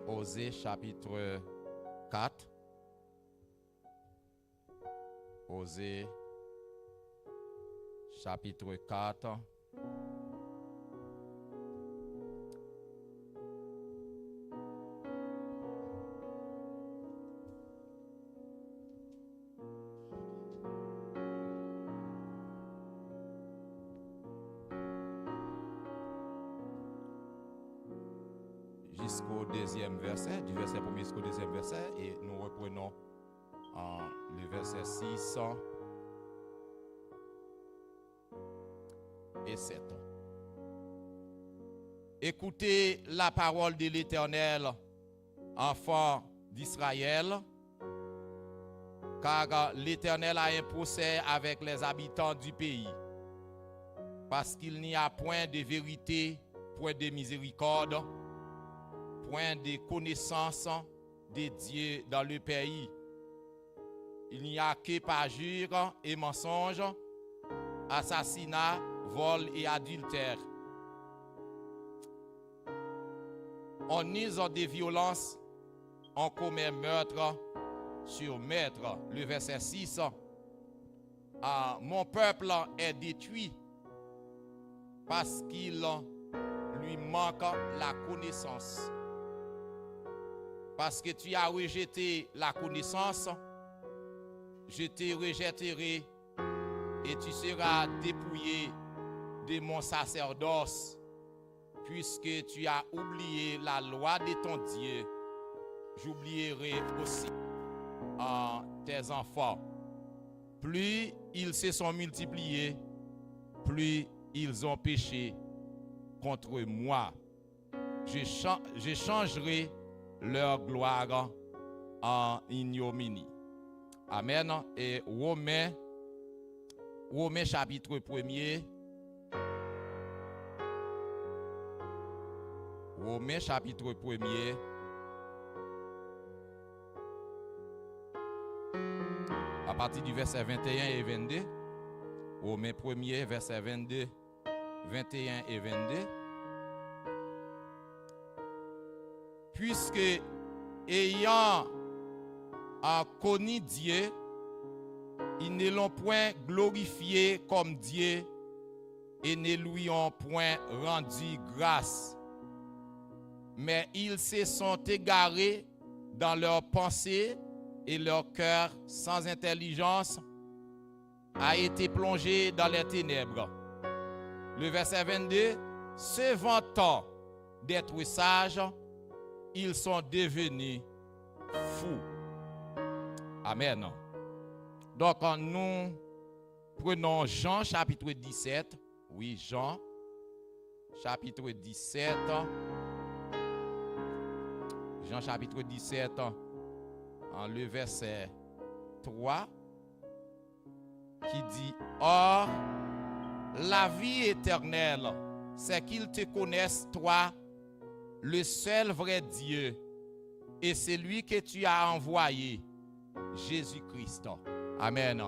Osée chapitre 4. Osée chapitre 4. Jusqu'au deuxième verset, du verset 1er jusqu'au deuxième verset, et nous reprenons le verset 6 et 7. Écoutez la parole de l'Éternel, enfants d'Israël, car l'Éternel a un procès avec les habitants du pays. Parce qu'il n'y a point de vérité, point de miséricorde, point de connaissance de Dieu dans le pays. Il n'y a que parjure et mensonge, assassinat, vol et adultère. On use des violences, on commet meurtre sur meurtre. Le verset 6. Mon peuple est détruit parce qu'il lui manque la connaissance. Parce que tu as rejeté la connaissance, je te rejetterai et tu seras dépouillé de mon sacerdoce. Puisque tu as oublié la loi de ton Dieu, j'oublierai aussi tes enfants. Plus ils se sont multipliés, plus ils ont péché contre moi. Je changerai leur gloire en ignominie. Amen. Et Romains chapitre 1er. Romains chapitre 1er. À partir du verset 21 et 22. Romains 1er, verset 22, 21 et 22. Puisque ayant connu Dieu, ils ne l'ont point glorifié comme Dieu et ne lui ont point rendu grâce. Mais ils se sont égarés dans leurs pensées et leur cœur sans intelligence a été plongé dans les ténèbres. Le verset 22, se vantant d'être sages, ils sont devenus fous. Amen. Donc nous prenons Jean chapitre 17. Oui, Jean chapitre 17. Jean chapitre 17, le verset 3, qui dit: Or, la vie éternelle, c'est qu'ils te connaissent, toi, le seul vrai Dieu, et celui que tu as envoyé, Jésus-Christ. Amen.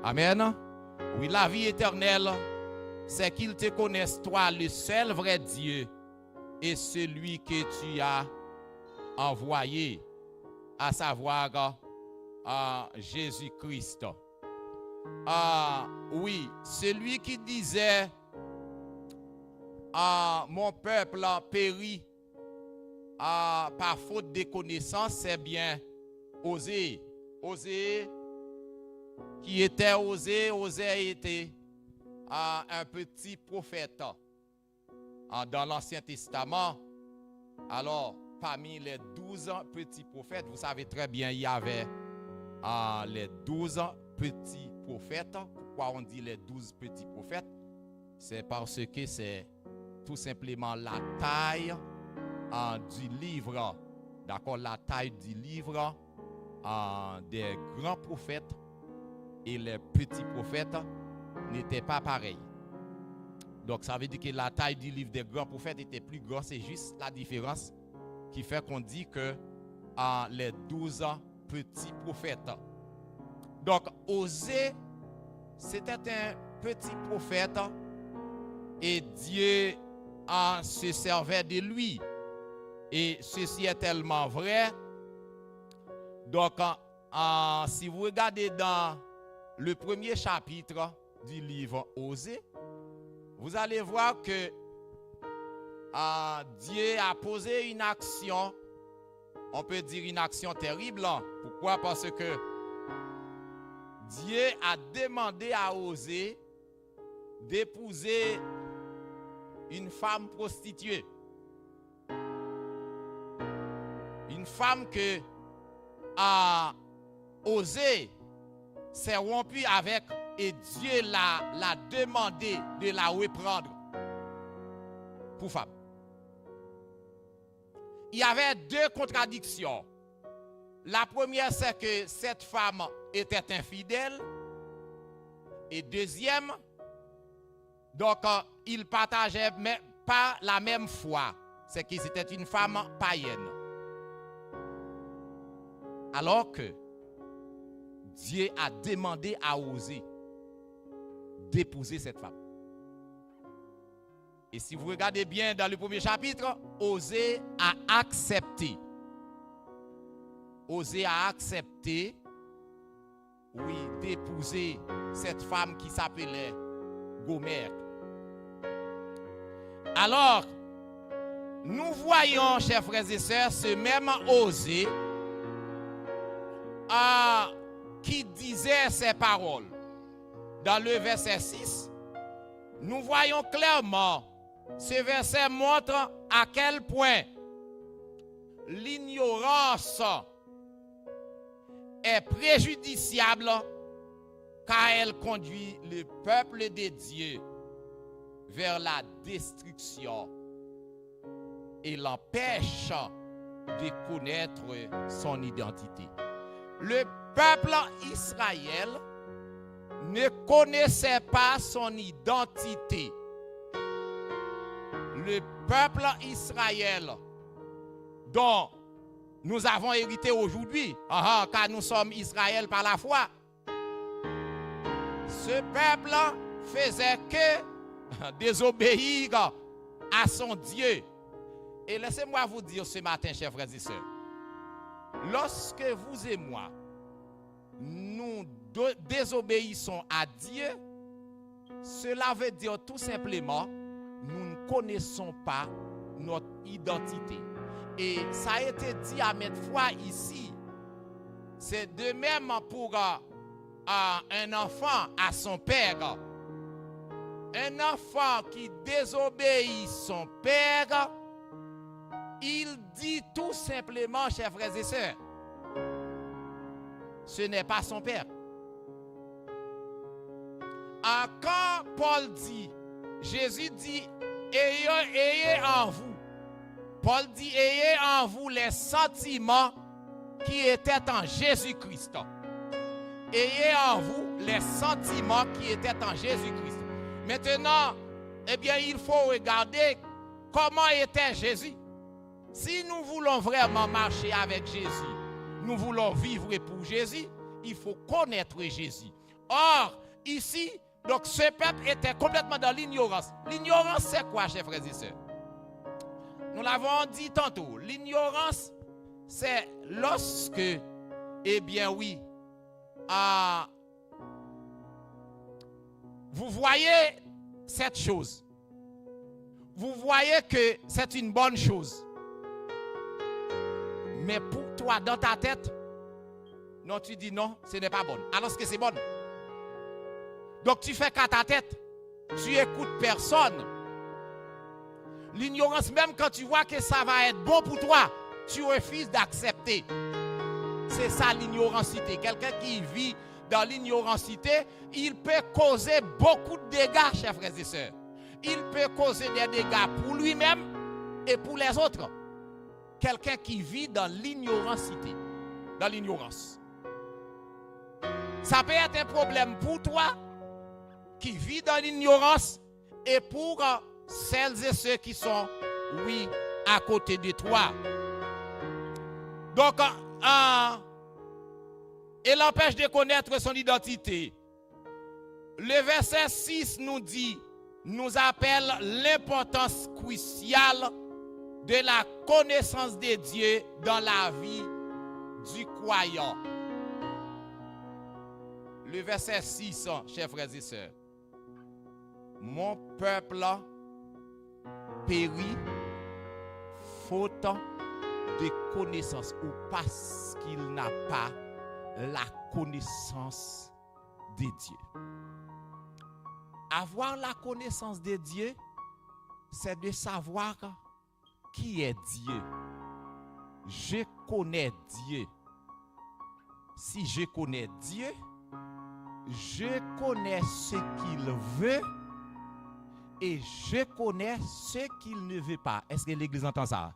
Amen. Oui, la vie éternelle, c'est qu'ils te connaissent, toi, le seul vrai Dieu, et celui que tu as envoyé, à savoir Jésus-Christ. Oui, celui qui disait mon peuple périt par faute de connaissance, c'est bien Osée. Osée, qui était Osée était un petit prophète dans l'Ancien Testament. Alors, parmi les 12 petits prophètes, vous savez très bien, il y avait les 12 petits prophètes. Pourquoi on dit les 12 petits prophètes? C'est parce que c'est tout simplement la taille du livre. D'accord, la taille du livre des grands prophètes et les petits prophètes n'étaient pas pareils. Donc ça veut dire que la taille du livre des grands prophètes était plus grande. C'est juste la différence qui fait qu'on dit que les 12 petits prophètes. Donc Osée, c'était un petit prophète et Dieu se servait de lui. Et ceci est tellement vrai. Donc, si vous regardez dans le premier chapitre du livre Osée, vous allez voir que Dieu a posé une action, on peut dire une action terrible. Pourquoi? Parce que Dieu a demandé à Osée d'épouser une femme prostituée. Une femme que Osée s'est rompu avec et Dieu l'a demandé de la reprendre pour femme. Il y avait deux contradictions. La première, c'est que cette femme était infidèle. Et deuxième, Donc, ils partageaient pas la même foi. C'est qu'ils étaient une femme païenne. Alors que Dieu a demandé à Osée d'épouser cette femme. Et si vous regardez bien dans le premier chapitre, Osée a accepté. Osée a accepté, oui, d'épouser cette femme qui s'appelait Gomer. Alors, nous voyons, chers frères et sœurs, ce même Osée qui disait ces paroles. Dans le verset 6, nous voyons clairement, ce verset montre à quel point l'ignorance est préjudiciable car elle conduit le peuple de Dieu vers la destruction et l'empêche de connaître son identité. Le peuple Israël ne connaissait pas son identité. Le peuple Israël dont nous avons hérité aujourd'hui, car nous sommes Israël par la foi, ce peuple faisait que désobéir à son Dieu. Et laissez-moi vous dire ce matin, chers frères et sœurs, lorsque vous et moi, nous désobéissons à Dieu, cela veut dire tout simplement, nous ne connaissons pas notre identité. Et ça a été dit à maintes fois ici, c'est de même pour un enfant à son père. Un enfant qui désobéit son père, il dit tout simplement, chers frères et sœurs, ce n'est pas son père. Quand Paul dit, Jésus dit, ayez en vous, Paul dit, ayez en vous les sentiments qui étaient en Jésus-Christ. Ayez en vous les sentiments qui étaient en Jésus-Christ. Maintenant, eh bien, il faut regarder comment était Jésus. Si nous voulons vraiment marcher avec Jésus, nous voulons vivre pour Jésus, il faut connaître Jésus. Or, ici, donc ce peuple était complètement dans l'ignorance. L'ignorance, c'est quoi, chers frères et sœurs? Nous l'avons dit tantôt. L'ignorance, c'est lorsque, eh bien oui, vous voyez cette chose. Vous voyez que c'est une bonne chose. Mais pour toi, dans ta tête, non, tu dis non, ce n'est pas bon. Alors que c'est bon. Donc tu fais qu'à ta tête, tu écoutes personne. L'ignorance, même quand tu vois que ça va être bon pour toi, tu refuses d'accepter. C'est ça l'ignorancité. Quelqu'un qui vit dans l'ignorancité, il peut causer beaucoup de dégâts, chers frères et sœurs. Il peut causer des dégâts pour lui-même et pour les autres. Quelqu'un qui vit dans l'ignorancité, dans l'ignorance. Ça peut être un problème pour toi qui vit dans l'ignorance et pour celles et ceux qui sont, oui, à côté de toi. Donc, il empêche de connaître son identité. Le verset 6 nous appelle l'importance cruciale de la connaissance de Dieu dans la vie du croyant. Le verset 6, chers frères et sœurs. Mon peuple périt faute de connaissance ou parce qu'il n'a pas la connaissance de Dieu. Avoir la connaissance de Dieu, c'est de savoir qui est Dieu. Je connais Dieu. Si je connais Dieu, je connais ce qu'il veut et je connais ce qu'il ne veut pas. Est-ce que l'Église entend ça?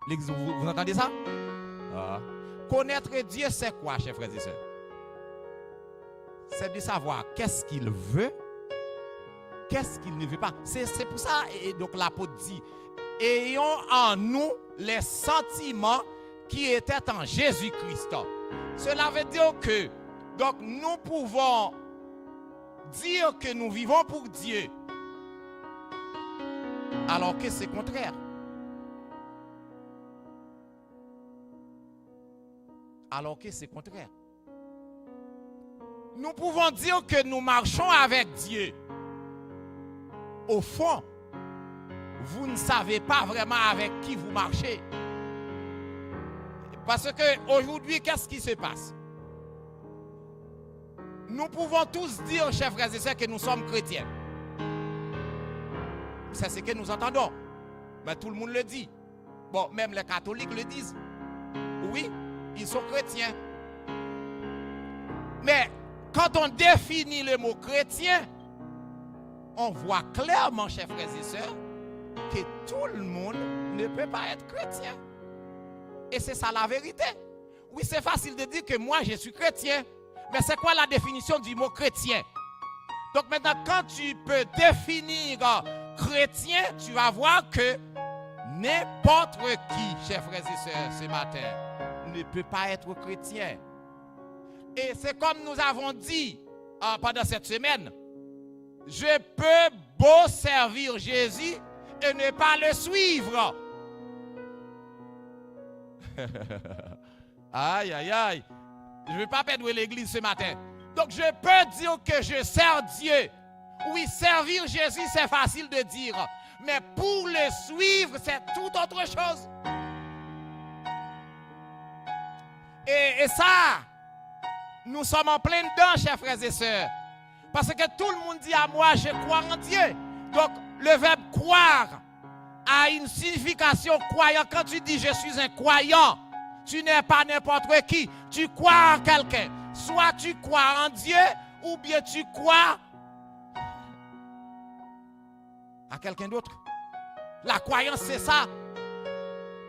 L'Église, vous entendez ça? Connaître Dieu, c'est quoi, chers frères et sœurs? C'est de savoir qu'est-ce qu'il veut Qu'est-ce qu'il ne veut pas? C'est pour ça, et donc l'apôtre dit, ayons en nous les sentiments qui étaient en Jésus-Christ. Cela veut dire que, donc nous pouvons dire que nous vivons pour Dieu, alors que c'est contraire. Alors que c'est contraire. Nous pouvons dire que nous marchons avec Dieu. Au fond, vous ne savez pas vraiment avec qui vous marchez. Parce que aujourd'hui, qu'est-ce qui se passe? Nous pouvons tous dire, chers frères et sœurs, que nous sommes chrétiens. C'est ce que nous entendons. Mais tout le monde le dit. Bon, même les catholiques le disent. Oui, ils sont chrétiens. Mais quand on définit le mot chrétien, on voit clairement, chers frères et sœurs, que tout le monde ne peut pas être chrétien. Et c'est ça la vérité. Oui, c'est facile de dire que moi, je suis chrétien. Mais c'est quoi la définition du mot chrétien? Donc maintenant, quand tu peux définir chrétien, tu vas voir que n'importe qui, chers frères et sœurs, ce matin, ne peut pas être chrétien. Et c'est comme nous avons dit pendant cette semaine, je peux beau servir Jésus et ne pas le suivre. Aïe, aïe, aïe. Je ne veux pas perdre l'église ce matin. Donc je peux dire que je sers Dieu. Oui, servir Jésus, c'est facile de dire. Mais pour le suivre, c'est tout autre chose. Et ça, nous sommes en plein dedans, chers frères et sœurs. Parce que tout le monde dit à moi, je crois en Dieu. Donc, le verbe croire a une signification croyant. Quand tu dis je suis un croyant, tu n'es pas n'importe qui. Tu crois en quelqu'un. Soit tu crois en Dieu, ou bien tu crois à quelqu'un d'autre. La croyance, c'est ça.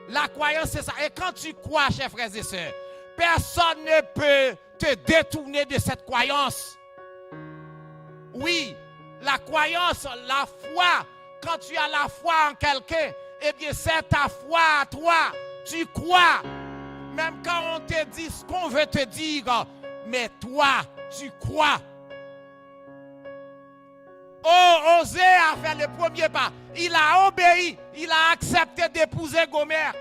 La croyance, c'est ça. Et quand tu crois, chers frères et sœurs, personne ne peut te détourner de cette croyance. Oui, la croyance, la foi, quand tu as la foi en quelqu'un, eh bien c'est ta foi à toi. Tu crois. Même quand on te dit ce qu'on veut te dire, mais toi, tu crois. Oh, Osée a fait le premier pas. Il a obéi. Il a accepté d'épouser Gomère.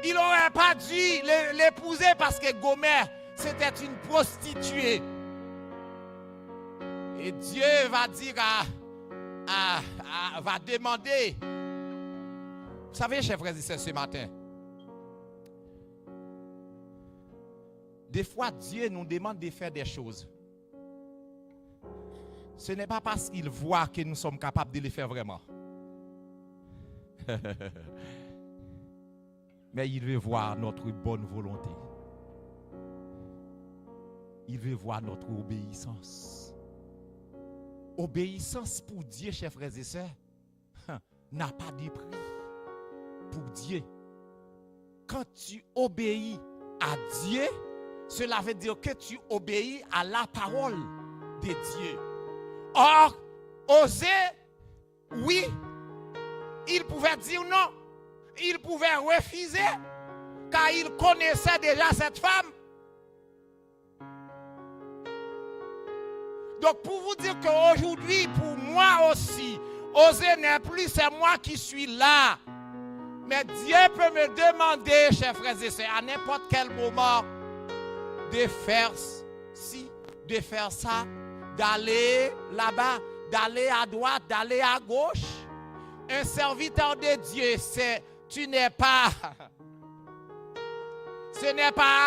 Il n'aurait pas dû l'épouser parce que Gomère, c'était une prostituée. Et Dieu va dire va demander. Vous savez, chers frères et sœurs, ce matin, des fois, Dieu nous demande de faire des choses. Ce n'est pas parce qu'il voit que nous sommes capables de les faire vraiment. Mais il veut voir notre bonne volonté. Il veut voir notre obéissance. Obéissance pour Dieu, chers frères et sœurs, n'a pas de prix pour Dieu. Quand tu obéis à Dieu, cela veut dire que tu obéis à la parole de Dieu. Or, Osée, oui, il pouvait dire non. Il pouvait refuser, car il connaissait déjà cette femme. Donc, pour vous dire qu'aujourd'hui, pour moi aussi, Osée n'est plus, c'est moi qui suis là. Mais Dieu peut me demander, chers frères et sœurs, à n'importe quel moment, de faire ci, de faire ça, d'aller là-bas, d'aller à droite, d'aller à gauche. Un serviteur de Dieu, ce n'est pas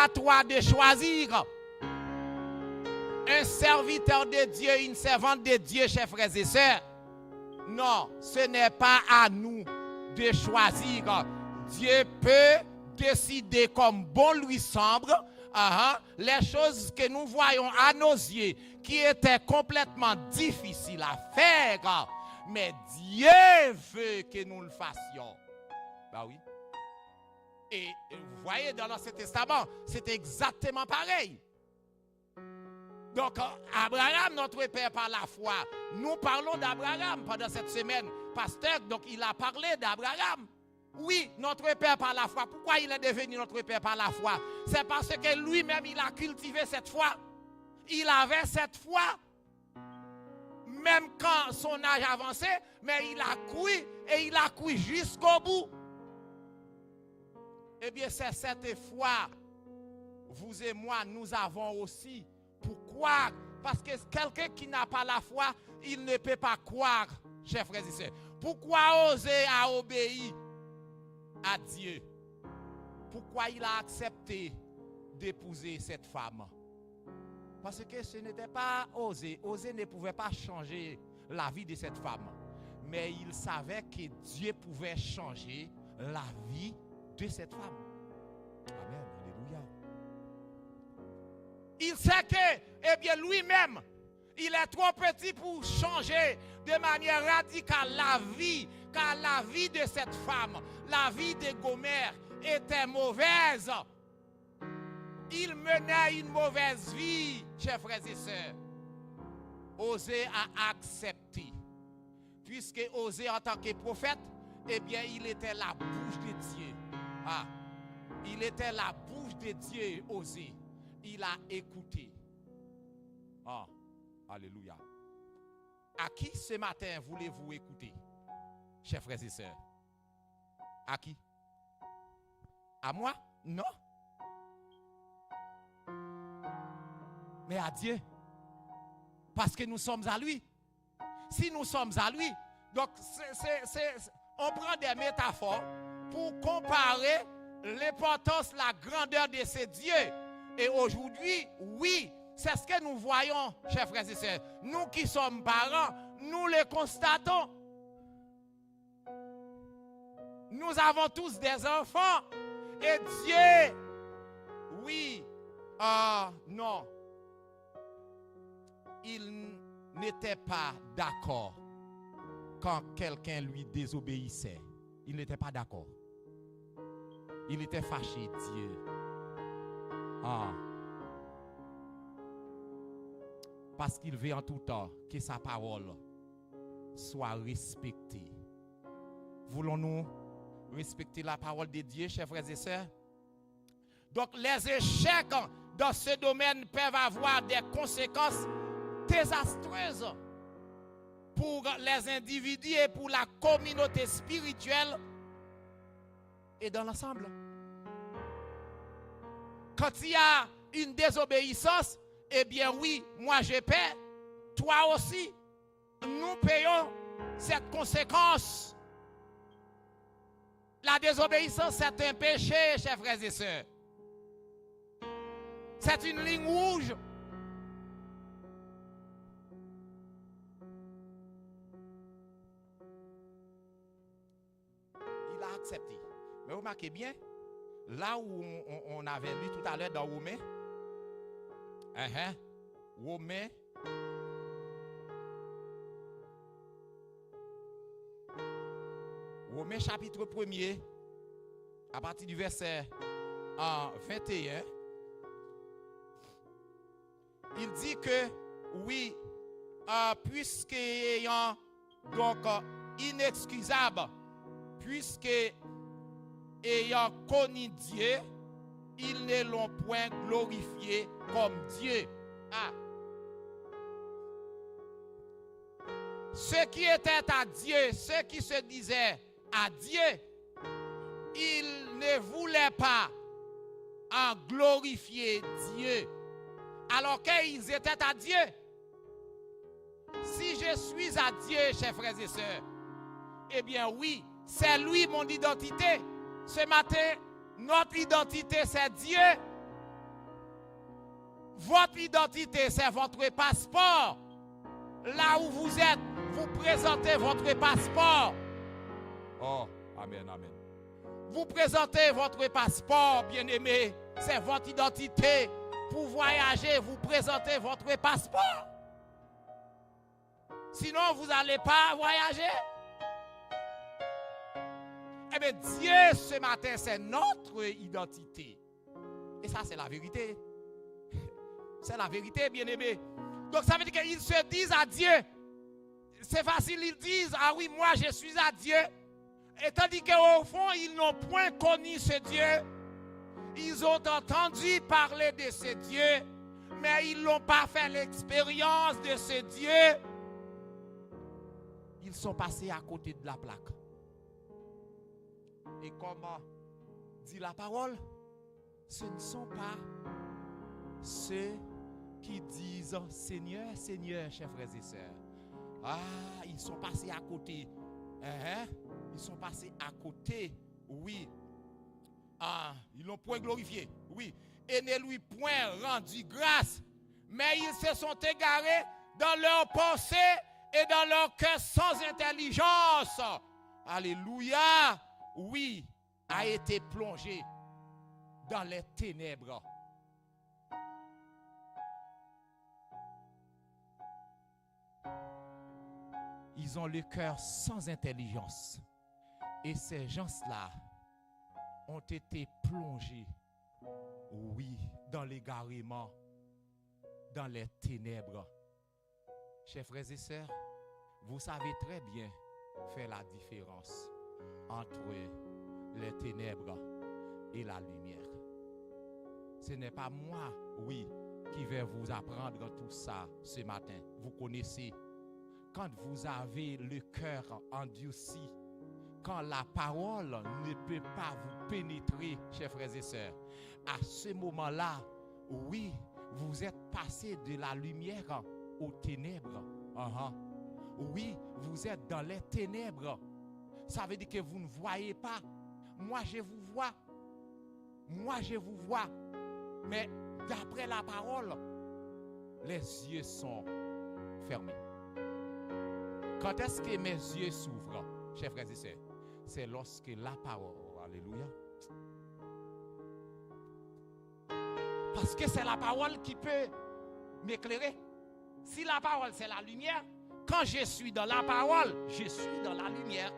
à toi de choisir. Un serviteur de Dieu, une servante de Dieu, chers frères et sœurs. Non, ce n'est pas à nous de choisir. Dieu peut décider comme bon lui semble. Les choses que nous voyons à nos yeux qui étaient complètement difficiles à faire, mais Dieu veut que nous le fassions. Ben oui. Et vous voyez dans l'Ancien Testament, c'est exactement pareil. Donc, Abraham, notre père par la foi. Nous parlons d'Abraham pendant cette semaine. Pasteur, donc il a parlé d'Abraham. Oui, notre père par la foi. Pourquoi il est devenu notre père par la foi? C'est parce que lui-même, il a cultivé cette foi. Il avait cette foi. Même quand son âge avançait, mais il a cru et il a cru jusqu'au bout. Eh bien, c'est cette foi, vous et moi, nous avons aussi. Pourquoi? Parce que quelqu'un qui n'a pas la foi, il ne peut pas croire, chers frères et sœurs. Pourquoi oser à obéir à Dieu? Pourquoi il a accepté d'épouser cette femme? Parce que ce n'était pas oser. Oser ne pouvait pas changer la vie de cette femme. Mais il savait que Dieu pouvait changer la vie de cette femme. Amen. Alléluia. Il sait que, eh bien, lui-même, il est trop petit pour changer de manière radicale la vie, car la vie de cette femme, la vie de Gomer, était mauvaise. Il menait une mauvaise vie, chers frères et sœurs. Osée a accepté. Puisque Osée, en tant que prophète, eh bien, il était la bouche de Dieu. Ah, il était la bouche de Dieu, Osée. Il a écouté. Ah, alléluia. À qui ce matin voulez-vous écouter, chers frères et sœurs? À qui? À moi? Non. Mais à Dieu. Parce que nous sommes à lui. Si nous sommes à lui, donc on prend des métaphores pour comparer l'importance, la grandeur de ce Dieu. Et aujourd'hui, oui, c'est ce que nous voyons, chers frères et sœurs. Nous qui sommes parents, nous le constatons. Nous avons tous des enfants. Et Dieu, oui, non. Il n'était pas d'accord quand quelqu'un lui désobéissait. Il n'était pas d'accord. Il était fâché, Dieu. Parce qu'il veut en tout temps que sa parole soit respectée. Voulons-nous respecter la parole de Dieu, chers frères et sœurs? Donc les échecs dans ce domaine peuvent avoir des conséquences désastreuses pour les individus et pour la communauté spirituelle et dans l'ensemble. Quand il y a une désobéissance, eh bien oui, moi je paie, toi aussi, nous payons cette conséquence. La désobéissance, c'est un péché, chers frères et sœurs. C'est une ligne rouge. Il a accepté. Mais remarquez bien, là où on avait lu tout à l'heure dans Romains, Romains chapitre 1er, à partir du verset 21, il dit que oui, puisque ayant donc inexcusable, puisque ayant connu Dieu, ils ne l'ont point glorifié comme Dieu. Ceux qui étaient à Dieu, ceux qui se disaient à Dieu, ils ne voulaient pas en glorifier Dieu, alors qu'ils étaient à Dieu. Si je suis à Dieu, chers frères et sœurs, eh bien oui, c'est lui mon identité. Ce matin, notre identité, c'est Dieu. Votre identité, c'est votre passeport. Là où vous êtes, vous présentez votre passeport. Oh, amen, amen. Vous présentez votre passeport, bien-aimé. C'est votre identité. Pour voyager, vous présentez votre passeport. Sinon, vous n'allez pas voyager. Eh bien, Dieu, ce matin, c'est notre identité. Et ça, c'est la vérité. C'est la vérité, bien-aimé. Donc ça veut dire qu'ils se disent à Dieu. C'est facile, ils disent, ah oui, moi je suis à Dieu. Et tandis qu'au fond, ils n'ont point connu ce Dieu. Ils ont entendu parler de ce Dieu, mais ils n'ont pas fait l'expérience de ce Dieu. Ils sont passés à côté de la plaque. Et comme dit la parole, ce ne sont pas ceux qui disent Seigneur, Seigneur, chers frères et sœurs. Ah, ils sont passés à côté. Ils sont passés à côté, oui. Ah, ils l'ont point glorifié, oui. Et ne lui point rendu grâce. Mais ils se sont égarés dans leurs pensées et dans leur cœur sans intelligence. Alléluia, oui, a été plongé dans les ténèbres. Ils ont le cœur sans intelligence. Et ces gens-là ont été plongés, oui, dans l'égarement, dans les ténèbres. Chers frères et sœurs, vous savez très bien faire la différence entre les ténèbres et la lumière. Ce n'est pas moi, oui, qui vais vous apprendre tout ça ce matin. Vous connaissez. Quand vous avez le cœur endurci, quand la parole ne peut pas vous pénétrer, chers frères et sœurs, à ce moment-là, oui, vous êtes passé de la lumière aux ténèbres. Oui, vous êtes dans les ténèbres. Ça veut dire que vous ne voyez pas. Moi, je vous vois. Moi, je vous vois. Mais d'après la parole, les yeux sont fermés. Quand est-ce que mes yeux s'ouvrent, chers frères et sœurs? C'est lorsque la parole, alléluia. Parce que c'est la parole qui peut m'éclairer. Si la parole c'est la lumière, quand je suis dans la parole, je suis dans la lumière.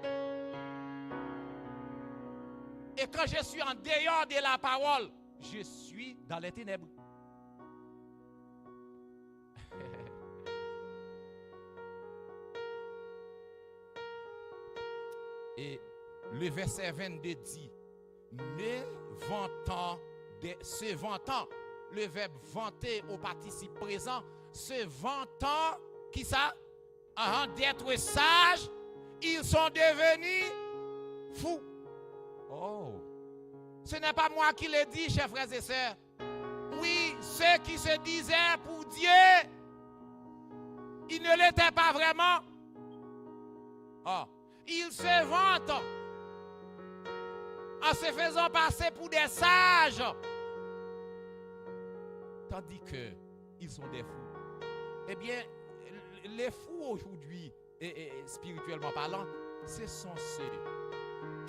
Et quand je suis en dehors de la parole, je suis dans les ténèbres. Et le verset 22 dit, se vantant, le verbe vanter au participe présent, se vantant, qui ça? D'être sages, ils sont devenus fous. Oh, ce n'est pas moi qui le dis, chers frères et sœurs. Oui, ceux qui se disaient pour Dieu, ils ne l'étaient pas vraiment. Ils se vantent en se faisant passer pour des sages, tandis qu'ils sont des fous. Eh bien, les fous aujourd'hui, spirituellement parlant, ce sont ceux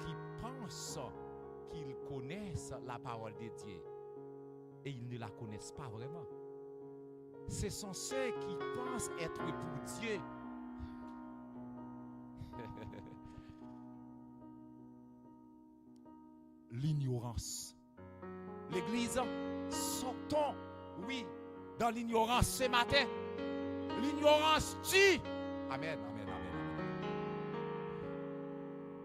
qui pensent qu'ils connaissent la parole de Dieu et ils ne la connaissent pas vraiment. Ce sont ceux qui pensent être pour Dieu. L'ignorance. L'Église, sortons, oui, dans l'ignorance ce matin. L'ignorance tue. Amen, amen, amen.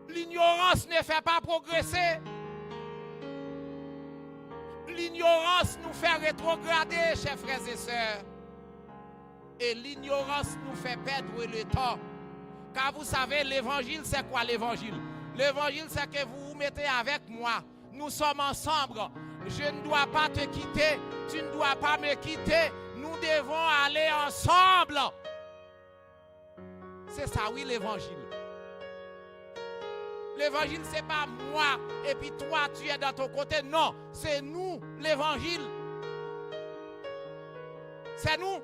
L'ignorance ne fait pas progresser. L'ignorance nous fait rétrograder, chers frères et sœurs. Et l'ignorance nous fait perdre le temps. Car vous savez, l'évangile, c'est quoi l'évangile? L'évangile, c'est que vous vous mettez avec moi. Nous sommes ensemble. Je ne dois pas te quitter. Tu ne dois pas me quitter. Nous devons aller ensemble. C'est ça, oui, l'évangile. L'évangile, ce n'est pas moi et puis toi, tu es dans ton côté. Non, c'est nous, l'évangile. C'est nous.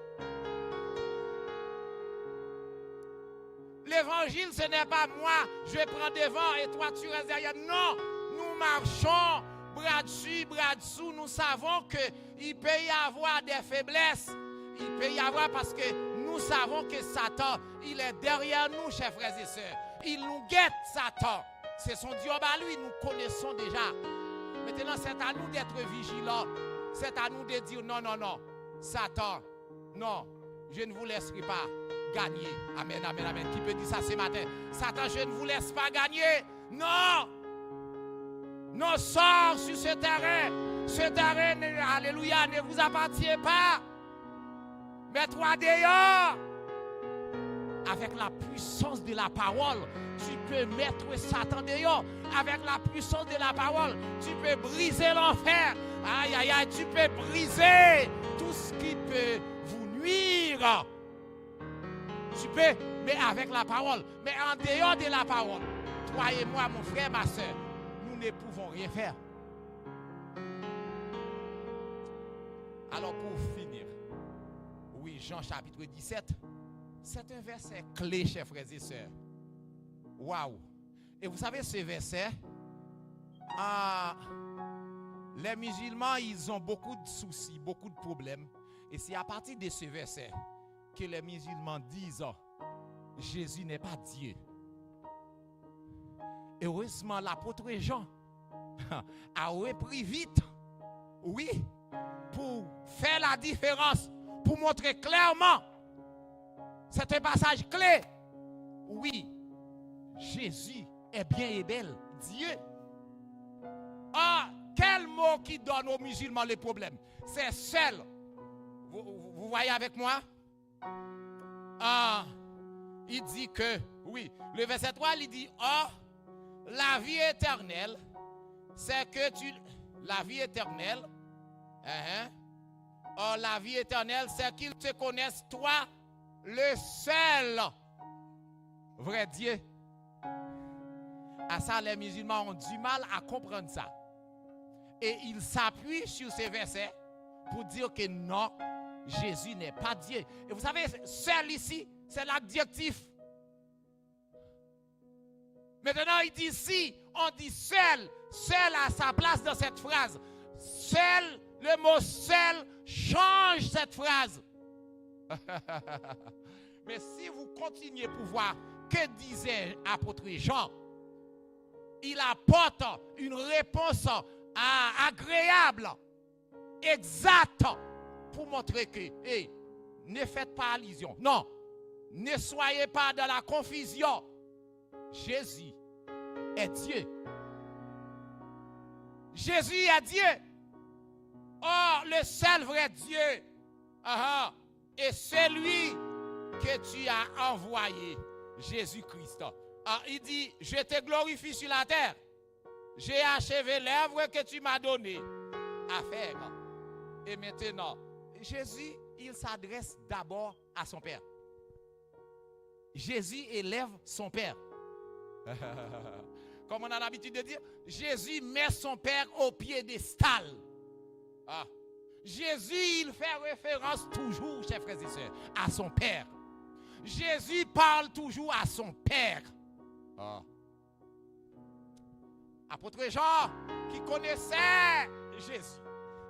L'évangile, ce n'est pas moi, je prends devant et toi, tu restes derrière. Non, nous marchons bras dessus, bras dessous. Nous savons qu'il peut y avoir des faiblesses. Il peut y avoir parce que nous savons que Satan, il est derrière nous, chers frères et sœurs. Il nous guette, Satan. C'est son job à lui, nous connaissons déjà. Maintenant, c'est à nous d'être vigilants. C'est à nous de dire non, non, non. Satan, non, je ne vous laisserai pas gagner. Amen, amen, amen. Qui peut dire ça ce matin? Satan, je ne vous laisse pas gagner. Non. Non, sors sur ce terrain. Ce terrain, alléluia, ne vous appartient pas. Mets-toi dehors. Avec la puissance de la parole, tu peux mettre Satan dehors. Avec la puissance de la parole, tu peux briser l'enfer. Aïe, aïe, aïe, tu peux briser tout ce qui peut vous nuire. Tu peux, mais avec la parole. Mais en dehors de la parole, toi et moi, mon frère, ma soeur, nous ne pouvons rien faire. Alors pour finir, oui, Jean chapitre 17, c'est un verset clé, chers frères et sœurs. Waouh! Et vous savez, ce verset, les musulmans, ils ont beaucoup de soucis, beaucoup de problèmes. Et c'est à partir de ce verset que les musulmans disent Jésus n'est pas Dieu. Heureusement, l'apôtre Jean a repris vite, oui, pour faire la différence, pour montrer clairement. C'est un passage clé. Oui, Jésus est bien et bel Dieu. Ah, quel mot qui donne aux musulmans les problèmes? C'est seul. Vous voyez avec moi? Ah, il dit que, oui, le verset 3, il dit, oh, la vie éternelle, c'est que tu... La vie éternelle, oh, la vie éternelle, c'est qu'ils te connaissent, toi, le seul vrai Dieu. À ça, les musulmans ont du mal à comprendre ça. Et ils s'appuient sur ces versets pour dire que non, Jésus n'est pas Dieu. Et vous savez, seul ici, c'est l'adjectif. Maintenant, il dit si, on dit seul, seul à sa place dans cette phrase. Seul, le mot seul change cette phrase. Mais si vous continuez pour voir que disait l'apôtre Jean, il apporte une réponse agréable, exacte, pour montrer que, hey, ne faites pas allusion. Non, ne soyez pas dans la confusion. Jésus est Dieu. Jésus est Dieu. Oh, le seul vrai Dieu. Et celui que tu as envoyé, Jésus-Christ. Il dit, je te glorifie sur la terre. J'ai achevé l'œuvre que tu m'as donnée à faire. Et maintenant, Jésus, il s'adresse d'abord à son Père. Jésus élève son Père. Comme on a l'habitude de dire, Jésus met son Père au piédestal. Jésus, il fait référence toujours, chers frères et sœurs, à son Père. Jésus parle toujours à son Père. Apôtre Jean, qui connaissait Jésus,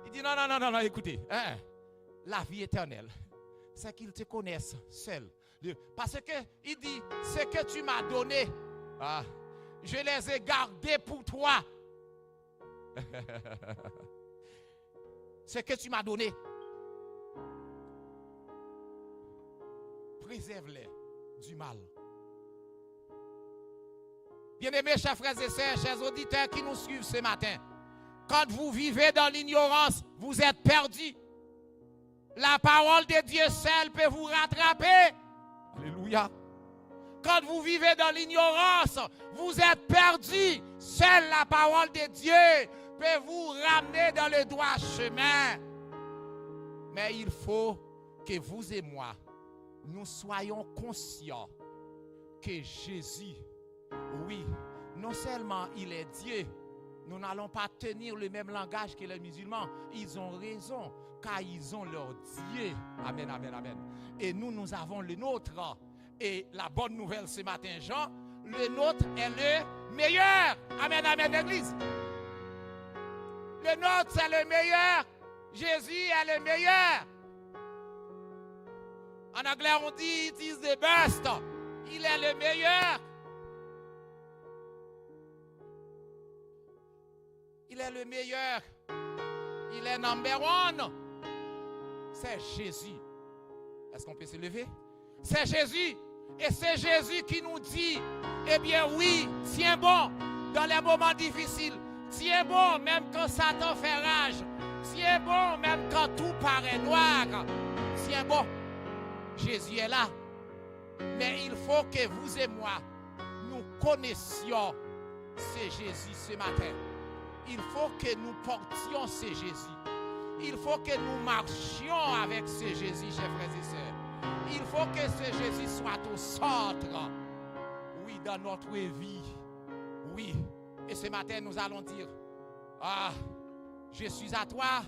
il dit non, écoutez, la vie éternelle, c'est qu'ils te connaissent seul. Parce que il dit, ce que tu m'as donné, je les ai gardés pour toi. Ce que tu m'as donné, préserve-les du mal. Bien-aimés, chers frères et sœurs, chers auditeurs qui nous suivent ce matin, quand vous vivez dans l'ignorance, vous êtes perdus. La parole de Dieu seule peut vous rattraper. Alléluia. Quand vous vivez dans l'ignorance, vous êtes perdus. Seule la parole de Dieu peut vous ramener dans le droit chemin. Mais il faut que vous et moi, nous soyons conscients que Jésus, oui, non seulement il est Dieu, nous n'allons pas tenir le même langage que les musulmans. Ils ont raison, car ils ont leur Dieu. Amen, amen, amen. Et nous avons le nôtre. Et la bonne nouvelle ce matin, Jean, le nôtre est le meilleur. Amen, amen, l'église. Le nôtre, c'est le meilleur. Jésus est le meilleur. En anglais, on dit, it is the best. Il est le meilleur. Il est le meilleur. Il est number one. C'est Jésus. Est-ce qu'on peut se lever? C'est Jésus. Et c'est Jésus qui nous dit, eh bien oui, tiens bon dans les moments difficiles. Tiens bon même quand Satan fait rage. Tiens bon même quand tout paraît noir. Tiens bon. Jésus est là. Mais il faut que vous et moi, nous connaissions ce Jésus ce matin. Il faut que nous portions ce Jésus. Il faut que nous marchions avec ce Jésus, chers frères et sœurs. Il faut que ce Jésus soit au centre, oui, dans notre vie. Oui. Et ce matin, nous allons dire, ah, je suis à toi,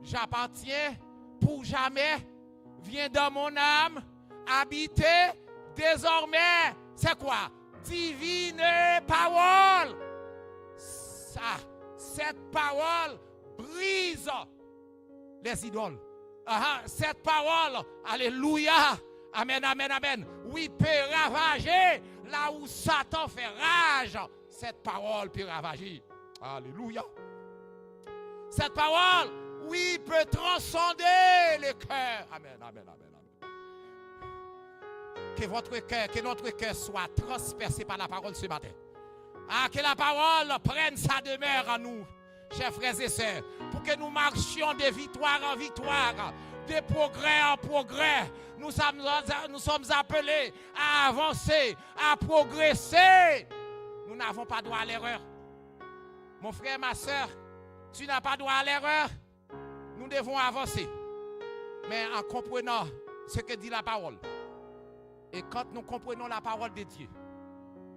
j'appartiens pour jamais. Viens dans mon âme, habiter désormais. C'est quoi? Divine parole. Ça, cette parole brise les idoles. Cette parole, alléluia, amen, amen, amen. Oui, peut ravager là où Satan fait rage. Cette parole peut ravager. Alléluia. Cette parole, oui, peut transcender les cœurs. Amen, amen, amen, amen. Que votre cœur, que notre cœur soit transpercé par la parole ce matin. Que la parole prenne sa demeure en nous, chers frères et sœurs, pour que nous marchions de victoire en victoire, de progrès en progrès. Nous sommes appelés à avancer, à progresser. Nous n'avons pas droit à l'erreur. Mon frère, ma soeur, tu n'as pas droit à l'erreur. Nous devons avancer, mais en comprenant ce que dit la parole. Et quand nous comprenons la parole de Dieu,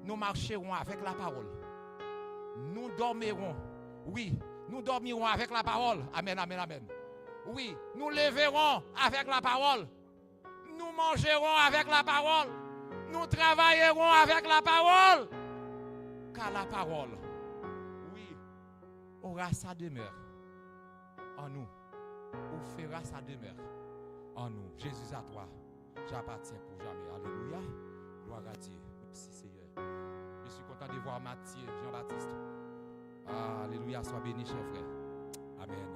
nous marcherons avec la parole. Nous dormirons. Oui, nous dormirons avec la parole. Amen, amen, amen. Oui, nous leverons avec la parole. Nous mangerons avec la parole. Nous travaillerons avec la parole. Car la parole, oui, aura sa demeure en nous. Ou fera sa demeure en nous. Jésus à toi, j'appartiens pour jamais. Alléluia. Gloire à Dieu. Merci Seigneur. Je suis content de voir Matthieu, Jean-Baptiste. Alléluia, sois béni, cher frère. Amen.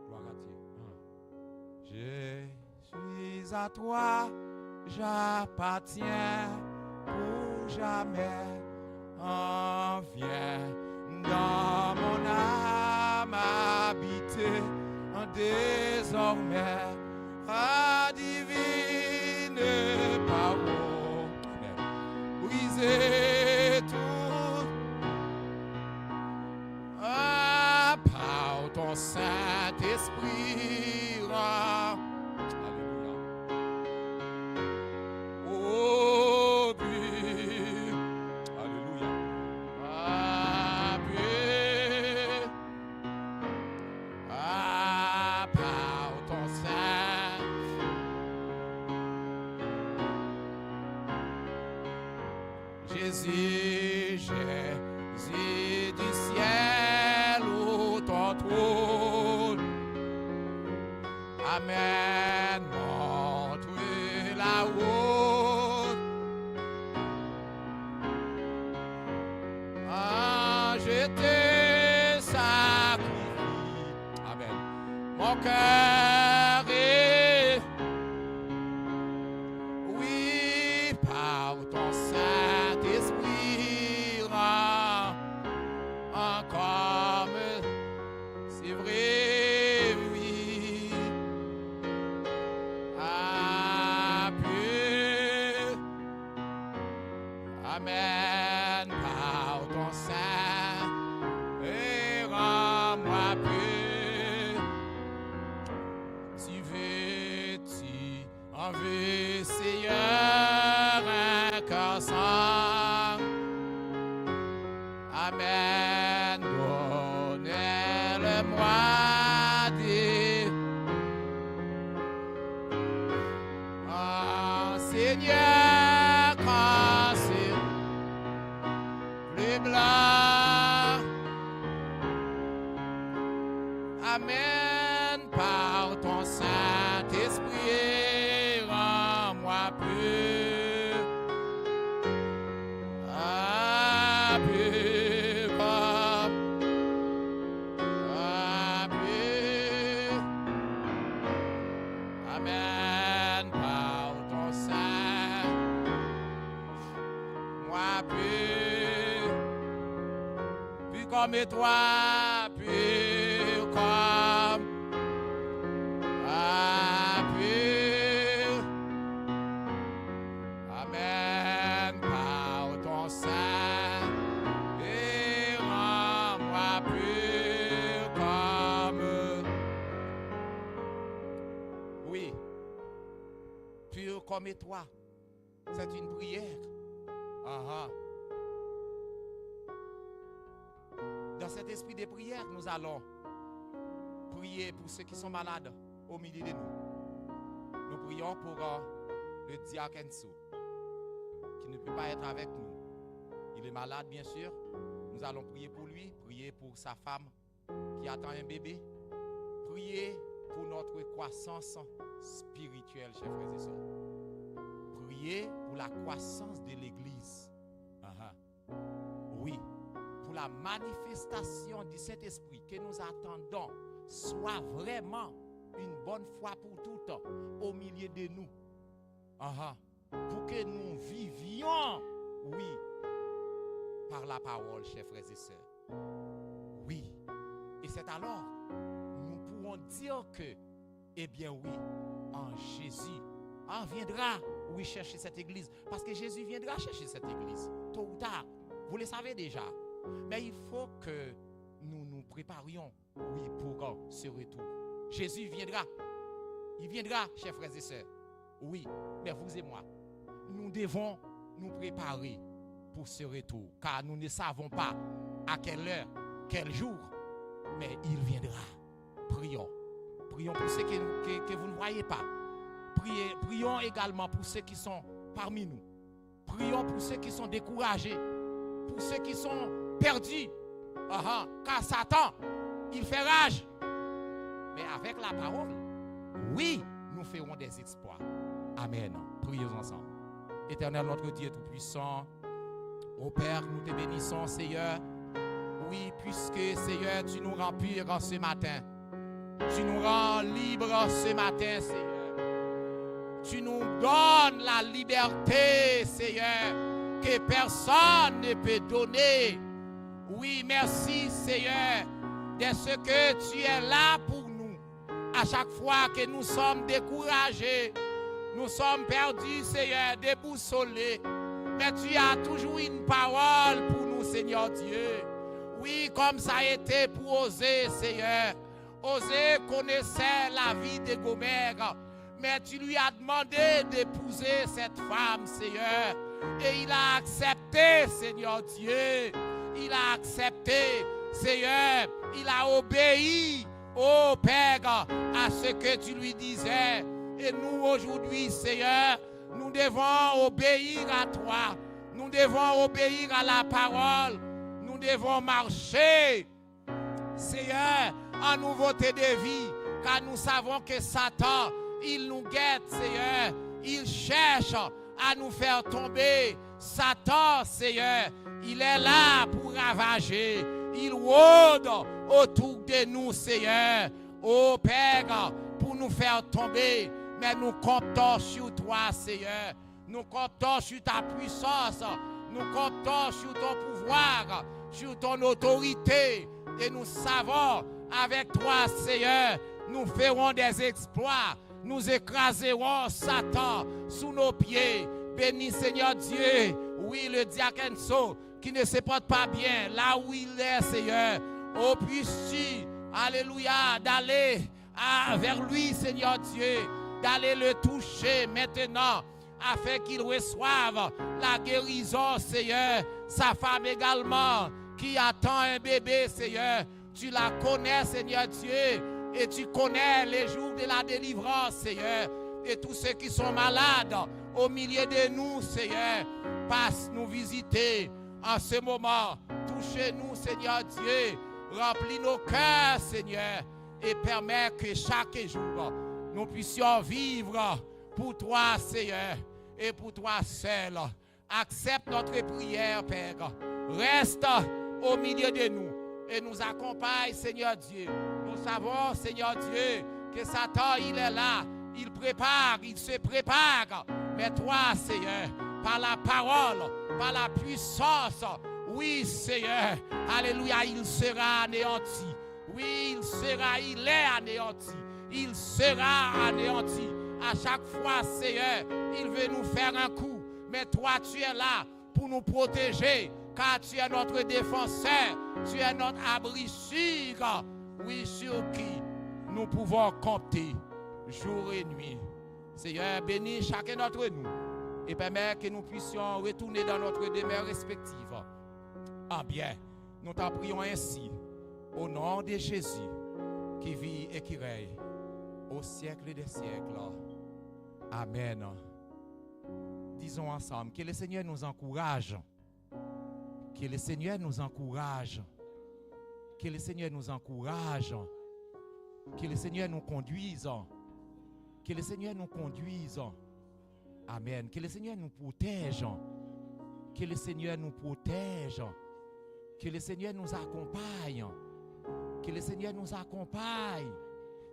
Gloire à Dieu. Je suis à toi, j'appartiens pour jamais. Viens dans mon âme habiter désormais. Divine parole. Briser tout. Par ton Saint-Esprit. Alléluia. Oh, puis, alléluia. Par ton Saint. Jésus, Jésus du ciel ou ton trône. Amen, montre la route. Je te sacrifie. Amen. Mon cœur est, oui, par ton Saint-Esprit, comme c'est vrai, oui. Amen, par ton Saint, et rends-moi peu. Tu en veux, Seigneur, un cœur sans. Amen, donnez-le-moi des. Seigneur, quand c'est plus blanc. Amen, par ton Saint-Esprit, rends-moi plus. Plus comme. Plus. moi pur, pur comme toi, pur comme pur. Amen, par ton sang, et rends-moi pur comme. Oui, pur comme toi. C'est une prière. Dans cet esprit de prière, nous allons prier pour ceux qui sont malades au milieu de nous. Nous prions pour le diacre Enzo, qui ne peut pas être avec nous. Il est malade, bien sûr. Nous allons prier pour lui, prier pour sa femme qui attend un bébé. Prier pour notre croissance spirituelle, chers frères et sœurs. Prier pour la croissance de l'Église. Oui, pour la manifestation du Saint-Esprit que nous attendons soit vraiment une bonne fois pour toutes au milieu de nous. Pour que nous vivions, oui, par la parole, chers frères et sœurs. Oui. Et c'est alors, nous pourrons dire que, eh bien oui, en Jésus, viendra, oui, chercher cette église. Parce que Jésus viendra chercher cette église, tôt ou tard. Vous le savez déjà. Mais il faut que nous nous préparions, oui, pour ce retour. Jésus viendra. Il viendra, chers frères et sœurs. Oui, mais vous et moi, nous devons nous préparer pour ce retour. Car nous ne savons pas à quelle heure, quel jour, mais il viendra. Prions. Prions pour ceux que vous ne voyez pas. Prions également pour ceux qui sont parmi nous. Prions pour ceux qui sont découragés. Pour ceux qui sont perdus. Car Satan, il fait rage. Mais avec la parole, oui, nous ferons des exploits. Amen. Prions ensemble. Éternel notre Dieu Tout-Puissant, ô Père, nous te bénissons, Seigneur. Oui, puisque, Seigneur, tu nous rends purs ce matin. Tu nous rends libres ce matin, Seigneur. Tu nous donnes la liberté, Seigneur, que personne ne peut donner. Oui, merci, Seigneur, de ce que tu es là pour nous. À chaque fois que nous sommes découragés, nous sommes perdus, Seigneur, déboussolés. Mais tu as toujours une parole pour nous, Seigneur Dieu. Oui, comme ça a été pour Osée, Seigneur. Osée connaissait la vie de Gomère. Mais tu lui as demandé d'épouser cette femme, Seigneur. Et il a accepté, Seigneur Dieu. Il a accepté, Seigneur. Il a obéi, ô Père, à ce que tu lui disais. Et nous, aujourd'hui, Seigneur, nous devons obéir à toi. Nous devons obéir à la parole. Nous devons marcher, Seigneur, en nouveauté de vie. Car nous savons que Satan, il nous guette, Seigneur. Il cherche à nous faire tomber. Satan, Seigneur, il est là pour ravager. Il rôde autour de nous, Seigneur. Ô Père, pour nous faire tomber. Mais nous comptons sur toi, Seigneur. Nous comptons sur ta puissance. Nous comptons sur ton pouvoir, sur ton autorité. Et nous savons, avec toi, Seigneur, nous ferons des exploits. Nous écraserons Satan sous nos pieds. Bénis, Seigneur Dieu, oui, le diacre Enzo, qui ne se porte pas bien, là où il est, Seigneur. Oh, puisses-tu, alléluia, d'aller vers lui, Seigneur Dieu, d'aller le toucher maintenant, afin qu'il reçoive la guérison, Seigneur. Sa femme également, qui attend un bébé, Seigneur. Tu la connais, Seigneur Dieu. Et tu connais les jours de la délivrance, Seigneur. Et tous ceux qui sont malades au milieu de nous, Seigneur, passe nous visiter en ce moment. Touchez-nous, Seigneur Dieu. Remplis nos cœurs, Seigneur. Et permets que chaque jour, nous puissions vivre pour toi, Seigneur. Et pour toi seul. Accepte notre prière, Père. Reste au milieu de nous. Et nous accompagne, Seigneur Dieu. Nous savons, Seigneur Dieu, que Satan, il est là. Il prépare, il se prépare. Mais toi, Seigneur, par la parole, par la puissance. Oui, Seigneur, alléluia, il sera anéanti. Oui, il est anéanti. Il sera anéanti. À chaque fois, Seigneur, il veut nous faire un coup. Mais toi, tu es là pour nous protéger, car tu es notre défenseur. Tu es notre abri sûr. Oui, sur qui nous pouvons compter jour et nuit. Seigneur, bénis chacun d'entre nous et permets que nous puissions retourner dans notre demeure respective. En bien, nous t'en prions ainsi, au nom de Jésus, qui vit et qui règne au siècle des siècles. Amen. Disons ensemble que le Seigneur nous encourage. Que le Seigneur nous encourage. Que le Seigneur nous encourage. Que le Seigneur nous conduise. Que le Seigneur nous conduise. Amen. Que le Seigneur nous protège. Que le Seigneur nous protège. Que le Seigneur nous accompagne. Que le Seigneur nous accompagne.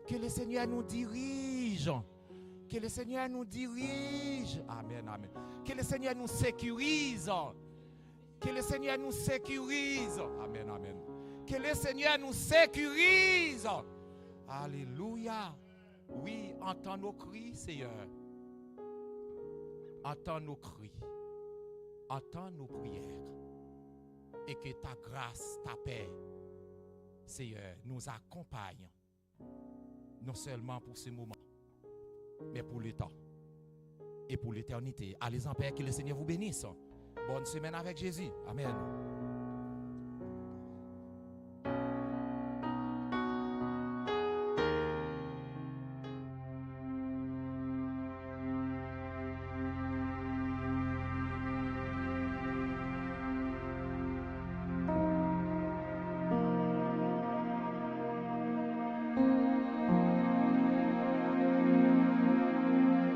Que le Seigneur nous dirige. Que le Seigneur nous dirige. Amen, amen. Que le Seigneur nous sécurise. Que le Seigneur nous sécurise. Amen, amen. Que le Seigneur nous sécurise. Alléluia. Oui, entends nos cris, Seigneur. Entends nos cris. Entends nos prières. Et que ta grâce, ta paix, Seigneur, nous accompagne. Non seulement pour ce moment, mais pour le temps et pour l'éternité. Allez en paix, que le Seigneur vous bénisse. Bonne semaine avec Jésus. Amen.